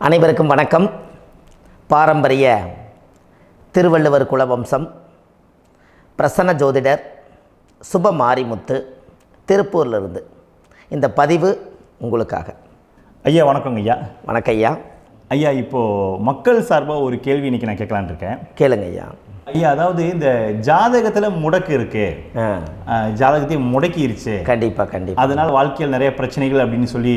அனைவருக்கும் வணக்கம். பாரம்பரிய திருவள்ளுவர் குலவம்சம் பிரசன்ன ஜோதிடர் சுப மாரிமுத்து திருப்பூரிலிருந்து இந்த பதிவு உங்களுக்காக. ஐயா வணக்கங்க ஐயா. வணக்கம் ஐயா. ஐயா இப்போது மக்கள் சார்பாக ஒரு கேள்வி இன்றைக்கி நான் கேட்கலான் இருக்கேன். கேளுங்க ஐயா. ஐயா, அதாவது இந்த ஜாதகத்தில் முடக்கு இருக்கு, ஜாதகத்தையும் முடக்கிருச்சு, கண்டிப்பாக அதனால் வாழ்க்கையில் நிறைய பிரச்சனைகள் அப்படின்னு சொல்லி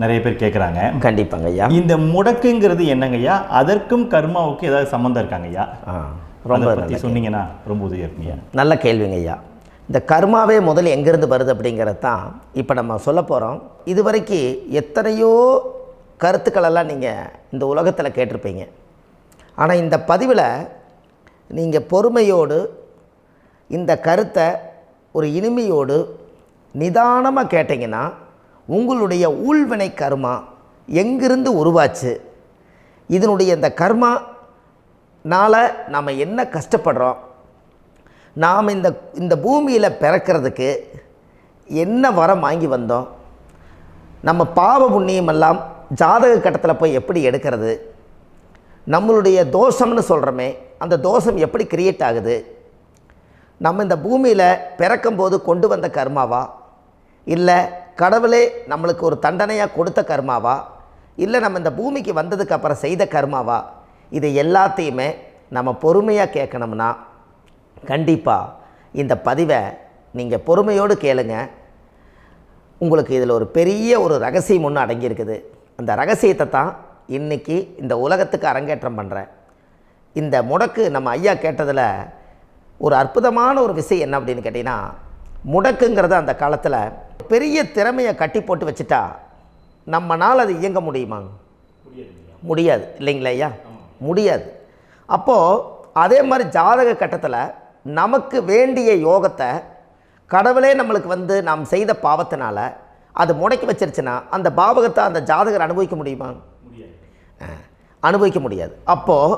நிறைய பேர் கேட்குறாங்க. கண்டிப்பாங்க ஐயா. இந்த முடக்குங்கிறது என்னங்க ஐயா? அதற்கும் கர்மாவுக்கு ஏதாவது சம்மந்தம் இருக்காங்க ஐயா? ரொம்ப பற்றி சொன்னீங்கன்னா ரொம்ப உதவியாக இருக்குங்க. நல்ல கேள்விங்க ஐயா. இந்த கர்மாவே முதல்ல எங்கேருந்து வருது அப்படிங்கிறது தான் இப்போ நம்ம சொல்ல போகிறோம். இதுவரைக்கும் எத்தனையோ கருத்துக்களெல்லாம் நீங்கள் இந்த உலகத்தில் கேட்டிருப்பீங்க. ஆனால் இந்த பதிவில் நீங்கள் பொறுமையோடு இந்த கருத்தை ஒரு இனிமையோடு நிதானமாக கேட்டிங்கன்னா உங்களுடைய ஊழ்வினை கர்மா எங்கிருந்து உருவாச்சு, இதனுடைய இந்த கர்மானால் நாம் என்ன கஷ்டப்படுறோம், நாம் இந்த பூமியில் பிறக்கிறதுக்கு என்ன வரம் வாங்கி வந்தோம், நம்ம பாவ புண்ணியமெல்லாம் ஜாதக கட்டத்தில் போய் எப்படி எடுக்கிறது, நம்மளுடைய தோஷம்னு சொல்கிறோமே அந்த தோஷம் எப்படி கிரியேட் ஆகுது, நம்ம இந்த பூமியில் பிறக்கும்போது கொண்டு வந்த கர்மாவா, இல்லை கடவுளே நம்மளுக்கு ஒரு தண்டனையாக கொடுத்த கர்மாவா, இல்லை நம்ம இந்த பூமிக்கு வந்ததுக்கு அப்புறம் செய்த கர்மாவா, இது எல்லாத்தையுமே நம்ம பொறுமையாக கேட்கணும்னா கண்டிப்பாக இந்த பதிவை நீங்கள் பொறுமையோடு கேளுங்க. உங்களுக்கு இதில் ஒரு பெரிய ஒரு ரகசியம் ஒன்று அடங்கியிருக்குது. அந்த ரகசியத்தை தான் இன்றைக்கி இந்த உலகத்துக்கு அரங்கேற்றம் பண்ணுறேன். இந்த முடக்கு நம்ம ஐயா கேட்டதில் ஒரு அற்புதமான ஒரு விஷயம் என்ன அப்படின்னு கேட்டிங்கன்னா, முடக்குங்கிறது அந்த காலத்தில் பெரிய திறமையை கட்டி போட்டு வச்சுட்டா நம்மனால் அது இயங்க முடியுமாங்க? முடியாது இல்லைங்களா ஐயா? முடியாது. அப்போது அதே மாதிரி ஜாதக கட்டத்தில் நமக்கு வேண்டிய யோகத்தை கடவுளே நம்மளுக்கு நாம் செய்த பாவத்தினால அது முடக்கி வச்சிருச்சுன்னா அந்த பாவகத்தை அந்த ஜாதகர் அனுபவிக்க முடியுமா? அனுபவிக்க முடியாது. அப்போது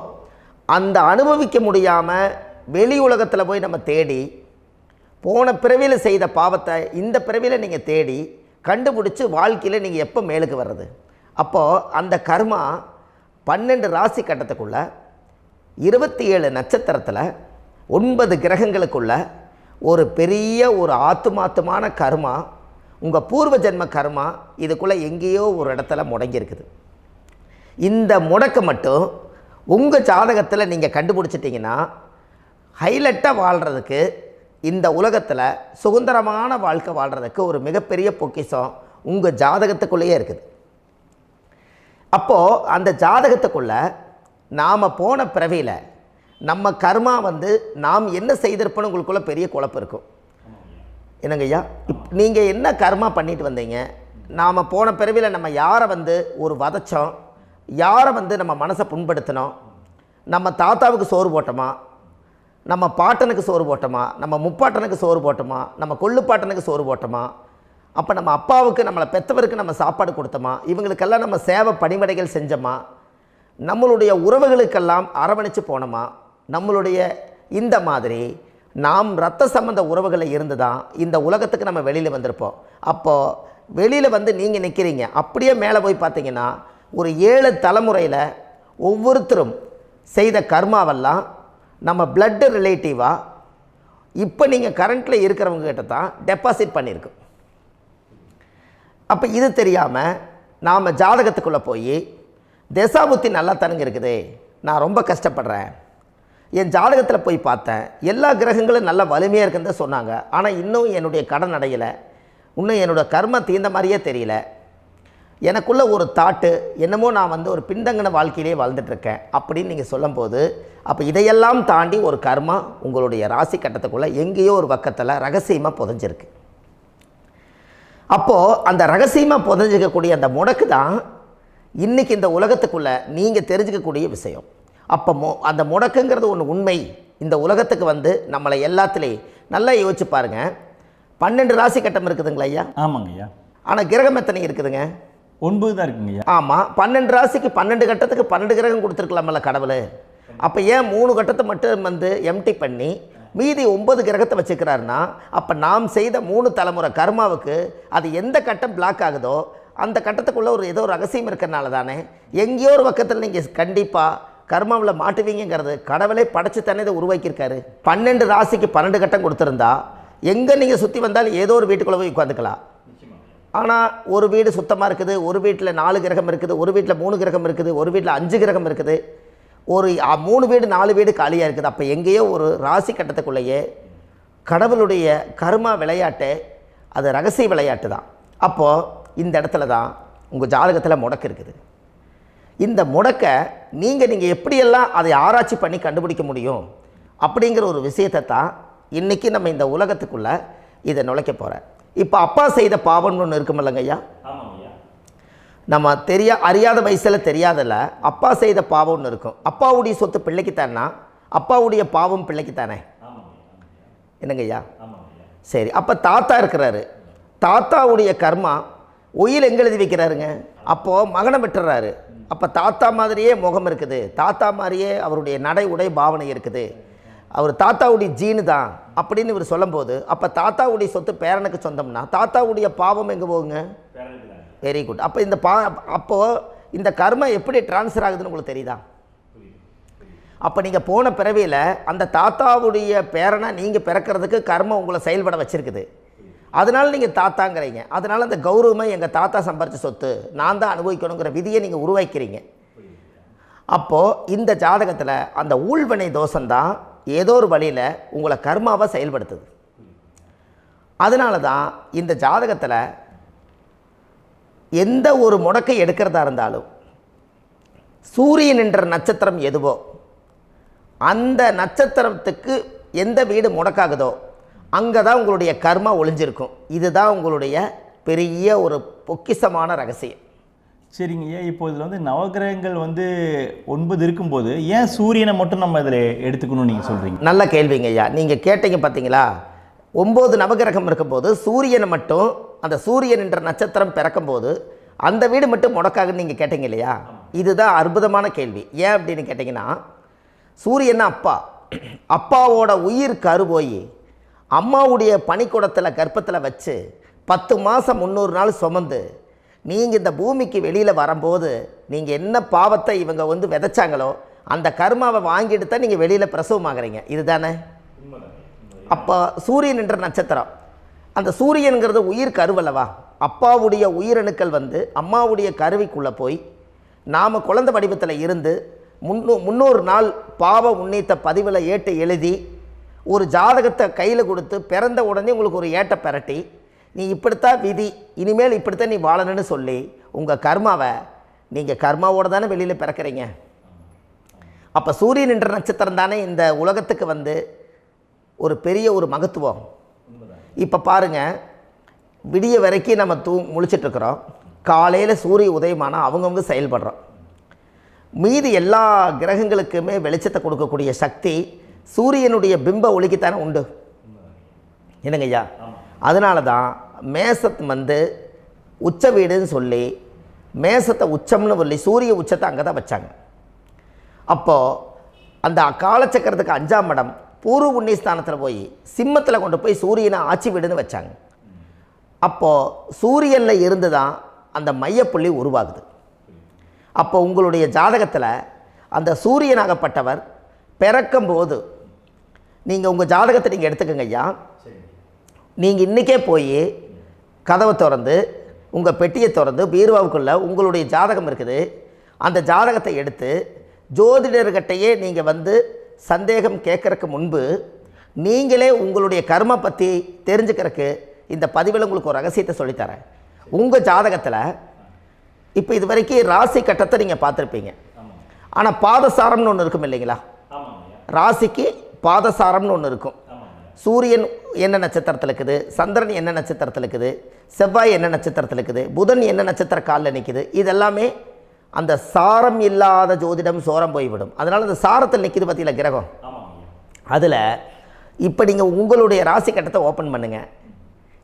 அந்த அனுபவிக்க முடியாமல் வெளி உலகத்தில் போய் நம்ம தேடி போன பிறவியில் செய்த பாவத்தை இந்த பிறவியில் நீங்கள் தேடி கண்டுபிடிச்சி வாழ்க்கையில் நீங்கள் எப்போ மேலுக்கு வர்றது? அப்போது அந்த கர்மா 12 ராசி கட்டத்துக்குள்ள 27 நட்சத்திரத்தில் 9 கிரகங்களுக்குள்ள ஒரு பெரிய ஒரு ஆத்துமாத்துமான கர்மா, உங்கள் பூர்வ ஜென்ம கர்மா இதுக்குள்ளே எங்கேயோ ஒரு இடத்துல முடங்கியிருக்குது. இந்த முடக்க மட்டும் உங்கள் ஜாதகத்தில் நீங்கள் கண்டுபிடிச்சிட்டிங்கன்னா ஹைலைட்டாக வாழ்கிறதுக்கு, இந்த உலகத்தில் சுதந்திரமான வாழ்க்கை வாழ்கிறதுக்கு ஒரு மிகப்பெரிய பொக்கிஷம் உங்கள் ஜாதகத்துக்குள்ளேயே இருக்குது. அப்போது அந்த ஜாதகத்துக்குள்ளே நாம் போன பிறவியில் நம்ம கர்மா நாம் என்ன செய்திருப்போன்னு உங்களுக்குள்ளே பெரிய குழப்பம் இருக்கும். என்னங்க ஐயா, நீங்கள் என்ன கர்மா பண்ணிட்டு வந்தீங்க, நாம் போன பிறவியில் நம்ம யாரை ஒரு வதச்சோம், யாரை நம்ம மனசை புண்படுத்தினோம், நம்ம தாத்தாவுக்கு சோறு போட்டோமா, நம்ம பாட்டனுக்கு சோறு போட்டோமா, நம்ம முப்பாட்டனுக்கு சோறு போட்டோமா, நம்ம கொள்ளுப்பாட்டனுக்கு சோறு போட்டோமா, அப்போ நம்ம அப்பாவுக்கு நம்மளை பெற்றவருக்கு நம்ம சாப்பாடு கொடுத்தோமா, இவங்களுக்கெல்லாம் நம்ம சேவை பணிமடைகள் செஞ்சோமா, நம்மளுடைய உறவுகளுக்கெல்லாம் அரவணைச்சு போனோமா, நம்மளுடைய இந்த மாதிரி நாம் இரத்த சம்பந்த உறவுகளை இருந்து தான் இந்த உலகத்துக்கு நம்ம வெளியில் வந்திருப்போம். அப்போது வெளியில் நீங்கள் நிற்கிறீங்க, அப்படியே மேலே போய் பார்த்தீங்கன்னா ஒரு 7 தலைமுறையில் ஒவ்வொருத்தரும் செய்த கர்மாவெல்லாம் நம்ம பிளட்டு ரிலேட்டிவாக இப்போ நீங்கள் கரண்ட்டில் இருக்கிறவங்க கிட்ட தான் டெபாசிட் பண்ணியிருக்கோம். அப்போ இது தெரியாமல் நாம் ஜாதகத்துக்குள்ளே போய் தசாபுத்தி நல்லா தனுங்க இருக்குது, நான் ரொம்ப கஷ்டப்படுறேன், என் ஜாதகத்தில் போய் பார்த்தேன் எல்லா கிரகங்களும் நல்ல வலிமையாக இருக்குன்னு தான் சொன்னாங்க, ஆனால் இன்னும் என்னுடைய கடன் அடையலை, இன்னும் என்னோடய கர்ம தீர்ந்த மாதிரியே தெரியல, எனக்குள்ளே ஒரு தாட்டு என்னமோ நான் ஒரு பின்தங்கின வாழ்க்கையிலே வாழ்ந்துட்டுருக்கேன் அப்படின்னு நீங்கள் சொல்லும்போது, அப்போ இதையெல்லாம் தாண்டி ஒரு கர்மா உங்களுடைய ராசி கட்டத்துக்குள்ளே எங்கேயோ ஒரு பக்கத்தில் ரகசியமாக புதைஞ்சிருக்கு. அப்போது அந்த ரகசியமாக புதைஞ்சிக்கக்கூடிய அந்த முடக்கு தான் இன்றைக்கி இந்த உலகத்துக்குள்ளே நீங்கள் தெரிஞ்சுக்கக்கூடிய விஷயம். அப்போ அந்த முடக்குங்கிறது ஒன்று உண்மை. இந்த உலகத்துக்கு நம்மளை எல்லாத்துலேயும் நல்லா யோசிச்சு பாருங்கள். 12 ராசி கட்டம் இருக்குதுங்களா ஐயா? ஆமாங்க ஐயா. ஆனால் கிரகம் எத்தனை இருக்குதுங்க? 9 தான் இருக்குங்க ஐயா. ஆமாம், 12 ராசிக்கு 12 கட்டத்துக்கு 12 கிரகம் கொடுத்துருக்கலாமல்ல கடவுள். அப்போ ஏன் 3 கட்டத்தை மட்டும் எம்டி பண்ணி மீதி 9 கிரகத்தை வச்சுக்கிறாருன்னா, அப்போ நாம் செய்த 3 தலைமுறை கர்மாவுக்கு அது எந்த கட்டம் பிளாக் ஆகுதோ அந்த கட்டத்துக்குள்ளே ஏதோ ஒரு ரகசியம் இருக்கிறனால தானே எங்கேயோ ஒரு பக்கத்தில் நீங்கள் கண்டிப்பாக கர்மாவில் மாட்டுவீங்கிறது கடவுளே படைச்சு தானே இதை உருவாக்கியிருக்காரு. 12 ராசிக்கு 12 கட்டம் கொடுத்துருந்தா எங்கே நீங்கள் சுற்றி வந்தாலும் ஏதோ ஒரு வீட்டுக்குள்ளே போய் உட்காந்துக்கலாம். ஆனால் ஒரு வீடு சுத்தமாக இருக்குது, ஒரு வீட்டில் 4 கிரகம் இருக்குது, ஒரு வீட்டில் 3 கிரகம் இருக்குது, ஒரு வீட்டில் 5 கிரகம் இருக்குது, ஒரு 3 வீடு 4 வீடு காலியாக இருக்குது. அப்போ எங்கேயோ ஒரு ராசி கட்டத்துக்குள்ளேயே கடவுளுடைய கர்மா விளையாட்டு, அது ரகசிய விளையாட்டு தான். அப்போது இந்த இடத்துல தான் உங்கள் ஜாதகத்தில் முடக்கு இருக்குது. இந்த முடக்கை நீங்கள் எப்படியெல்லாம் அதை ஆராய்ச்சி பண்ணி கண்டுபிடிக்க முடியும் அப்படிங்கிற ஒரு விஷயத்தை தான் இன்றைக்கி நம்ம இந்த உலகத்துக்குள்ளே இதை நுழைக்க போகிறேன். இப்போ அப்பா செய்த பாவம்னு ஒன்று இருக்குமில்லங்க ஐயா, நம்ம அறியாத வயசில் தெரியாதில்ல, அப்பா செய்த பாவம்னு இருக்கும். அப்பாவுடைய சொத்து பிள்ளைக்குத்தானா, அப்பாவுடைய பாவம் பிள்ளைக்குத்தானே, என்னங்க ஐயா? சரி, அப்போ தாத்தா இருக்கிறாரு, தாத்தாவுடைய கர்மா உயிர் எங்கே எழுதி வைக்கிறாருங்க? அப்போது மகனை விட்டுறாரு. அப்போ தாத்தா மாதிரியே முகம் இருக்குது, தாத்தா மாதிரியே அவருடைய நடை உடை பாவனை இருக்குது, அவர் தாத்தாவுடைய ஜீனு தான் அப்படின்னு இவர் சொல்லும்போது, அப்போ தாத்தாவுடைய சொத்து பேரனுக்கு சொந்தம்னா தாத்தாவுடைய பாவம் எங்கே போகுங்க? Very good. அப்போ அப்போது இந்த கர்மா எப்படி டிரான்ஸ்ஃபர் ஆகுதுன்னு உங்களுக்கு தெரியுதா? அப்போ நீங்கள் போன பிறவியில் அந்த தாத்தாவுடைய பேரனை நீங்கள் பிறக்கிறதுக்கு கர்மம் உங்களை செயல்பட வச்சுருக்குது. அதனால் நீங்கள் தாத்தாங்கிறீங்க. அதனால் அந்த கௌரவமாக எங்கள் தாத்தா சம்பாரித்த சொத்து நான் தான் அனுபவிக்கணுங்கிற விதியை நீங்கள் உருவாக்கிறீங்க. அப்போது இந்த ஜாதகத்தில் அந்த ஊழ்வினை தோஷந்தான் ஏதோ ஒரு வழியில் உங்களை கர்மாவை செயல்படுத்துது. அதனால தான் இந்த ஜாதகத்தில் எந்த ஒரு முடக்கை எடுக்கிறதா இருந்தாலும் சூரியன் என்ற நட்சத்திரம் எதுவோ அந்த நட்சத்திரத்துக்கு எந்த வீடு முடக்காகுதோ அங்கே தான் உங்களுடைய கர்மா ஒளிஞ்சிருக்கும். இதுதான் உங்களுடைய பெரிய ஒரு பொக்கிஷமான ரகசியம். சரிங்க ஐயா, இப்போ இதில் நவகிரகங்கள் 9 இருக்கும்போது ஏன் சூரியனை மட்டும் நம்ம இதில் எடுத்துக்கணும்னு நீங்கள் சொல்கிறீங்க? நல்ல கேள்விங்க ஐயா. நீங்கள் கேட்டீங்க பார்த்தீங்களா, 9 நவகிரகம் இருக்கும்போது சூரியனை மட்டும், அந்த சூரியன் என்ற நட்சத்திரம் பிறக்கும்போது அந்த வீடு மட்டும் முடக்காகுன்னு நீங்கள் கேட்டீங்க இல்லையா? இதுதான் அற்புதமான கேள்வி. ஏன் அப்படின்னு கேட்டிங்கன்னா, சூரியன் அப்பாவோட உயிர் கரு போய் அம்மாவுடைய பனிக்கூடத்தில் கர்ப்பத்தில் வச்சு 10 மாதம் 300 நாள் சுமந்து நீங்கள் இந்த பூமிக்கு வெளியில் வரும்போது நீங்கள் என்ன பாவத்தை இவங்க விதைச்சாங்களோ அந்த கர்மாவை வாங்கிட்டு தான் நீங்கள் வெளியில் பிரசவமாகறீங்க. இதுதானே? அப்போ சூரியன் என்ற நட்சத்திரம், அந்த சூரியனுங்கிறது உயிர் கருவல்லவா, அப்பாவுடைய உயிரணுக்கள் அம்மாவுடைய கருவிக்குள்ளே போய் நாம் குழந்தை வடிவத்தில் இருந்து 300 நாள் பாவ உன்னித்த பதிவில் ஏட்டு எழுதி ஒரு ஜாதகத்தை கையில் கொடுத்து பிறந்த உடனே உங்களுக்கு ஒரு ஏட்டை பெரட்டி நீ இப்படித்தான் விதி, இனிமேல் இப்படித்தான் நீ வாழணும்னு சொல்லி உங்கள் கர்மாவை நீங்கள் கர்மாவோடு தானே வெளியில் பிறக்கிறீங்க. அப்போ சூரியன் என்ற நட்சத்திரம் தானே இந்த உலகத்துக்கு ஒரு பெரிய ஒரு மகத்துவம். இப்போ பாருங்கள், விடிய வரைக்கும் நம்ம முழிச்சிட்ருக்குறோம், காலையில் சூரிய உதயமானால் அவங்கவுங்க செயல்படுறோம். மீதி எல்லா கிரகங்களுக்குமே வெளிச்சத்தை கொடுக்கக்கூடிய சக்தி சூரியனுடைய பிம்ப ஒளிக்குத்தானே உண்டு, என்னங்க ஐயா? அதனால தான் மேசத்து உச்ச வீடுன்னு சொல்லி மேசத்தை உச்சம்னு சொல்லி சூரிய உச்சத்தை அங்கே தான் வச்சாங்க. அப்போது அந்த காலச்சக்கரத்துக்கு 5ஆம் இடம் பூர்வ புண்ணியஸ்தானத்தில் போய் சிம்மத்தில் கொண்டு போய் சூரியனை ஆட்சி வீடுன்னு வச்சாங்க. அப்போது சூரியனில் இருந்து தான் அந்த மையப்புள்ளி உருவாகுது. அப்போ உங்களுடைய ஜாதகத்தில் அந்த சூரியனாகப்பட்டவர் பிறக்கும்போது நீங்கள் உங்கள் ஜாதகத்தை நீங்கள் எடுத்துக்கங்க ஐயா. நீங்கள் இன்றைக்கே போய் கதவை திறந்து உங்கள் பெட்டியை திறந்து பீர்வாவுக்குள்ளே உங்களுடைய ஜாதகம் இருக்குது, அந்த ஜாதகத்தை எடுத்து ஜோதிடர்கிட்டையே நீங்கள் சந்தேகம் கேட்குறக்கு முன்பு நீங்களே உங்களுடைய கர்ம பற்றி தெரிஞ்சுக்கிறதுக்கு இந்த பதிவில் உங்களுக்கு ஒரு ரகசியத்தை சொல்லித்தரேன். உங்கள் ஜாதகத்தில் இப்போ இது வரைக்கும் ராசி கட்டத்தை நீங்கள் பார்த்துருப்பீங்க, ஆனால் பாதசாரம்னு ஒன்று இருக்கும் இல்லைங்களா? ராசிக்கு பாதசாரம்னு ஒன்று இருக்கும். சூரியன் என்ன நட்சத்திரத்தில் இருக்குது, சந்திரன் என்ன நட்சத்திரத்தில் இருக்குது, செவ்வாய் என்ன நட்சத்திரத்தில் இருக்குது, புதன் என்ன நட்சத்திர காலில் நிற்குது, இதெல்லாமே அந்த சாரம் இல்லாத ஜோதிடம் சோரம் போய்விடும். அதனால் அந்த சாரத்தில் நிற்கிது பார்த்தீங்களா கிரகம், அதில் இப்போ நீங்கள் உங்களுடைய ராசி கட்டத்தை ஓப்பன் பண்ணுங்கள்.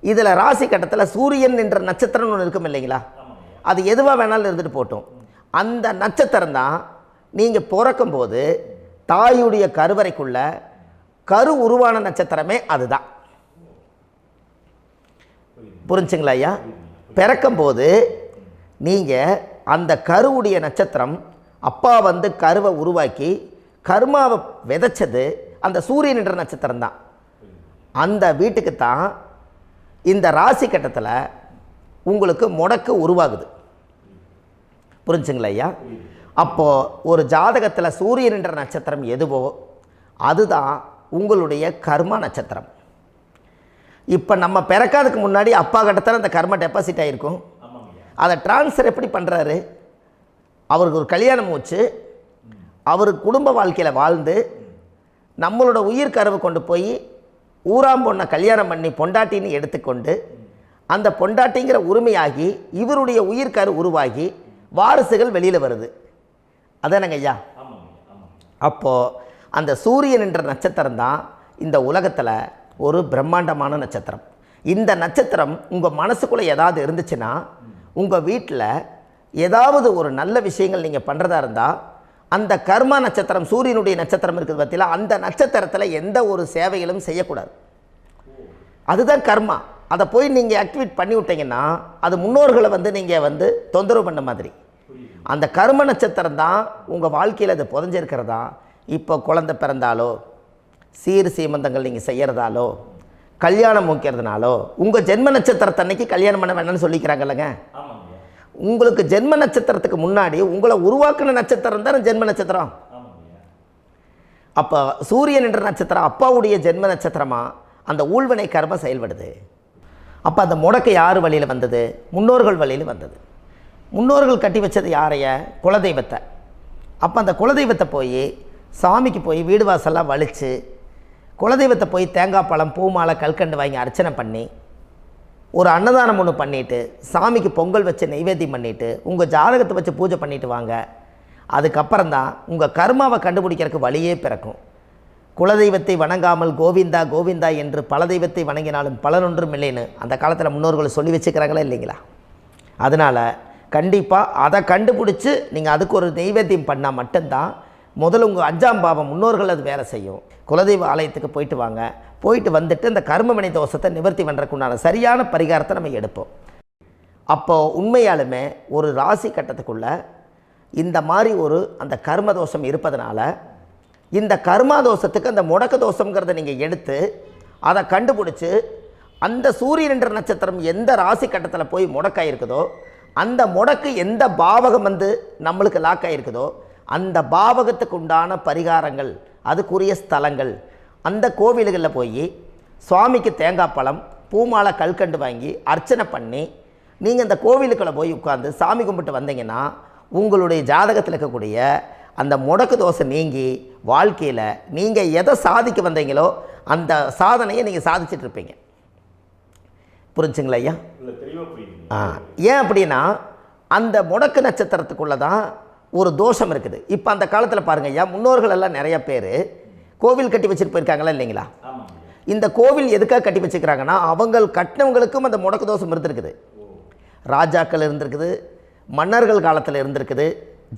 இதில் ராசி கட்டத்தில் சூரியன் என்ற நட்சத்திரம்னு ஒன்று இருக்கும் இல்லைங்களா? அது எதுவாக வேணாலும் இருந்துட்டு போட்டோம். அந்த நட்சத்திரம் தான் நீங்கள் பிறக்கும்போது தாயுடைய கருவறைக்குள்ள கரு உருவான நட்சத்திரமே அதுதான். புரிஞ்சுங்களா ஐயா? பிறக்கும்போது நீங்கள் அந்த கருவுடைய நட்சத்திரம் அப்பா வந்து கருவை உருவாக்கி கர்மாவை விதைச்சது அந்த சூரியன் என்ற நட்சத்திரம் தான். அந்த வீட்டுக்கு தான் இந்த ராசி கட்டத்தில் உங்களுக்கு முடக்கு உருவாகுது. புரிஞ்சுங்களா ஐயா? அப்போது ஒரு ஜாதகத்தில் சூரியன் என்ற நட்சத்திரம் எதுவோ அதுதான் உங்களுடைய கர்மா நட்சத்திரம். இப்போ நம்ம பிறக்காதுக்கு முன்னாடி அப்பா கட்டத்தில் அந்த கர்மா டெபாசிட் ஆகிருக்கும். அதை ட்ரான்ஸ்ஃபர் எப்படி பண்ணுறாரு? அவருக்கு ஒரு கல்யாணம் வச்சு அவர் குடும்ப வாழ்க்கையில் வாழ்ந்து நம்மளோட உயிர் கருவை கொண்டு போய் ஊராம் பொண்ணை கல்யாணம் பண்ணி பொண்டாட்டின்னு எடுத்துக்கொண்டு அந்த பொண்டாட்டிங்கிற உரிமையாகி இவருடைய உயிர் கரு உருவாகி வாரிசுகள் வெளியில் வருது. அதானங்க ஐயா? அப்போது அந்த சூரியன் என்ற நட்சத்திரம் தான் இந்த உலகத்தில் ஒரு பிரம்மாண்டமான நட்சத்திரம். இந்த நட்சத்திரம் உங்கள் மனசுக்குள்ளே ஏதாவது இருந்துச்சுன்னா உங்கள் வீட்டில் ஏதாவது ஒரு நல்ல விஷயங்கள் நீங்கள் பண்ணுறதா இருந்தால் அந்த கர்மா நட்சத்திரம் சூரியனுடைய நட்சத்திரம் இருக்குது பார்த்தீங்களா, அந்த நட்சத்திரத்தில் எந்த ஒரு சேவைகளும் செய்யக்கூடாது. அதுதான் கர்மா. அதை போய் நீங்கள் ஆக்டிவேட் பண்ணி விட்டீங்கன்னா அது முன்னோர்களை வந்து நீங்கள் வந்து தொந்தரவு பண்ண மாதிரி. அந்த கர்ம நட்சத்திரம் தான் உங்கள் வாழ்க்கையில் அது புதஞ்சிருக்கிறதா. இப்போ குழந்தை பிறந்தாலோ சீர் சீமந்தங்கள் நீங்கள் செய்கிறதாலோ கல்யாணம் முக்கிறதுனாலோ உங்கள் ஜென்ம நட்சத்திரத்தன்னைக்கு கல்யாணம் பண்ண வேண்டாம்னு சொல்லிக்கிறாங்கல்லங்க. உங்களுக்கு ஜென்ம நட்சத்திரத்துக்கு முன்னாடி உங்களை உருவாக்குன நட்சத்திரம் தான் ஜென்ம நட்சத்திரம். அப்போ சூரியன் என்ற நட்சத்திரம் அப்பாவுடைய ஜென்ம நட்சத்திரமாக அந்த ஊழ்வினை கர்மம் செயல்படுது. அப்போ அந்த முடக்கு யார் வழியில் வந்தது? முன்னோர்கள் வழியில் வந்தது. முன்னோர்கள் கட்டி வச்சது யாரைய? குலதெய்வத்தை. அப்போ அந்த குலதெய்வத்தை போய் சாமிக்கு போய் வீடு வாசல்லாம் வலித்து குலதெய்வத்தை போய் தேங்காய் பழம் பூ மாலை கல்கண்டு வாங்கி அர்ச்சனை பண்ணி ஒரு அன்னதானம் ஒன்று பண்ணிவிட்டு சாமிக்கு பொங்கல் வச்சு நைவேத்தியம் பண்ணிவிட்டு உங்கள் ஜாதகத்தை வச்சு பூஜை பண்ணிவிட்டு வாங்க. அதுக்கப்புறம் தான் உங்கள் கர்மாவை கண்டுபிடிக்கிறதுக்கு வழியே பிறக்கும். குலதெய்வத்தை வணங்காமல் கோவிந்தா கோவிந்தா என்று பல தெய்வத்தை வணங்கினாலும் பலனொன்றும் இல்லைன்னு அந்த காலத்தில் முன்னோர்கள் சொல்லி வச்சுக்கிறாங்களா இல்லைங்களா? அதனால் கண்டிப்பாக அதை கண்டுபிடிச்சி நீங்கள் அதுக்கு ஒரு நைவேத்தியம் பண்ணால் மட்டும்தான் முதல்ல உங்கள் 5ஆம் பாவம் முன்னோர்கள் அது வேலை செய்யும். குலதெய்வ ஆலயத்துக்கு போயிட்டு வாங்க. போயிட்டு வந்துட்டு இந்த கர்மவினை தோஷத்தை நிவர்த்தி பண்ணுறதுக்குண்டான சரியான பரிகாரத்தை நம்ம எடுப்போம். அப்போது உண்மையாலுமே ஒரு ராசி கட்டத்துக்குள்ளே இந்த மாதிரி ஒரு அந்த கர்ம தோஷம் இருப்பதனால இந்த கர்மா தோஷத்துக்கு அந்த முடக்க தோஷங்கிறத நீங்கள் எடுத்து அதை கண்டுபிடிச்சி அந்த சூரியன் என்ற நட்சத்திரம் எந்த ராசி கட்டத்தில் போய் முடக்காயிருக்குதோ அந்த முடக்கு எந்த பாவகம் வந்து நம்மளுக்கு லாக் ஆகிருக்குதோ அந்த பாவகத்துக்கு உண்டான பரிகாரங்கள் அதுக்குரிய ஸ்தலங்கள் அந்த கோவில்களில் போய் சுவாமிக்கு தேங்காய் பழம் பூமாலை கல்கண்டு வாங்கி அர்ச்சனை பண்ணி நீங்கள் இந்த கோவிலுக்குள்ளே போய் உட்காந்து சாமி கும்பிட்டு வந்தீங்கன்னா உங்களுடைய ஜாதகத்தில் இருக்கக்கூடிய அந்த முடக்கு தோசை நீங்கி வாழ்க்கையில் நீங்கள் எதை சாதிக்க வந்தீங்களோ அந்த சாதனையை நீங்கள் சாதிச்சிட்ருப்பீங்க. புரிஞ்சுங்களா ஐயா? ஏன் அப்படின்னா அந்த முடக்கு நட்சத்திரத்துக்குள்ளே தான் ஒரு தோஷம் இருக்குது. இப்போ அந்த காலத்தில் பாருங்கள் ஐயா, முன்னோர்கள் எல்லாம் நிறைய பேர் கோவில் கட்டி வச்சுட்டு போயிருக்காங்களா இல்லைங்களா? இந்த கோவில் எதுக்காக கட்டி வச்சுக்கிறாங்கன்னா அவங்க கட்டினவங்களுக்கும் அந்த முடக்கு தோஷம் இருந்திருக்குது. ராஜாக்கள் இருந்திருக்குது, மன்னர்கள் காலத்தில் இருந்திருக்குது,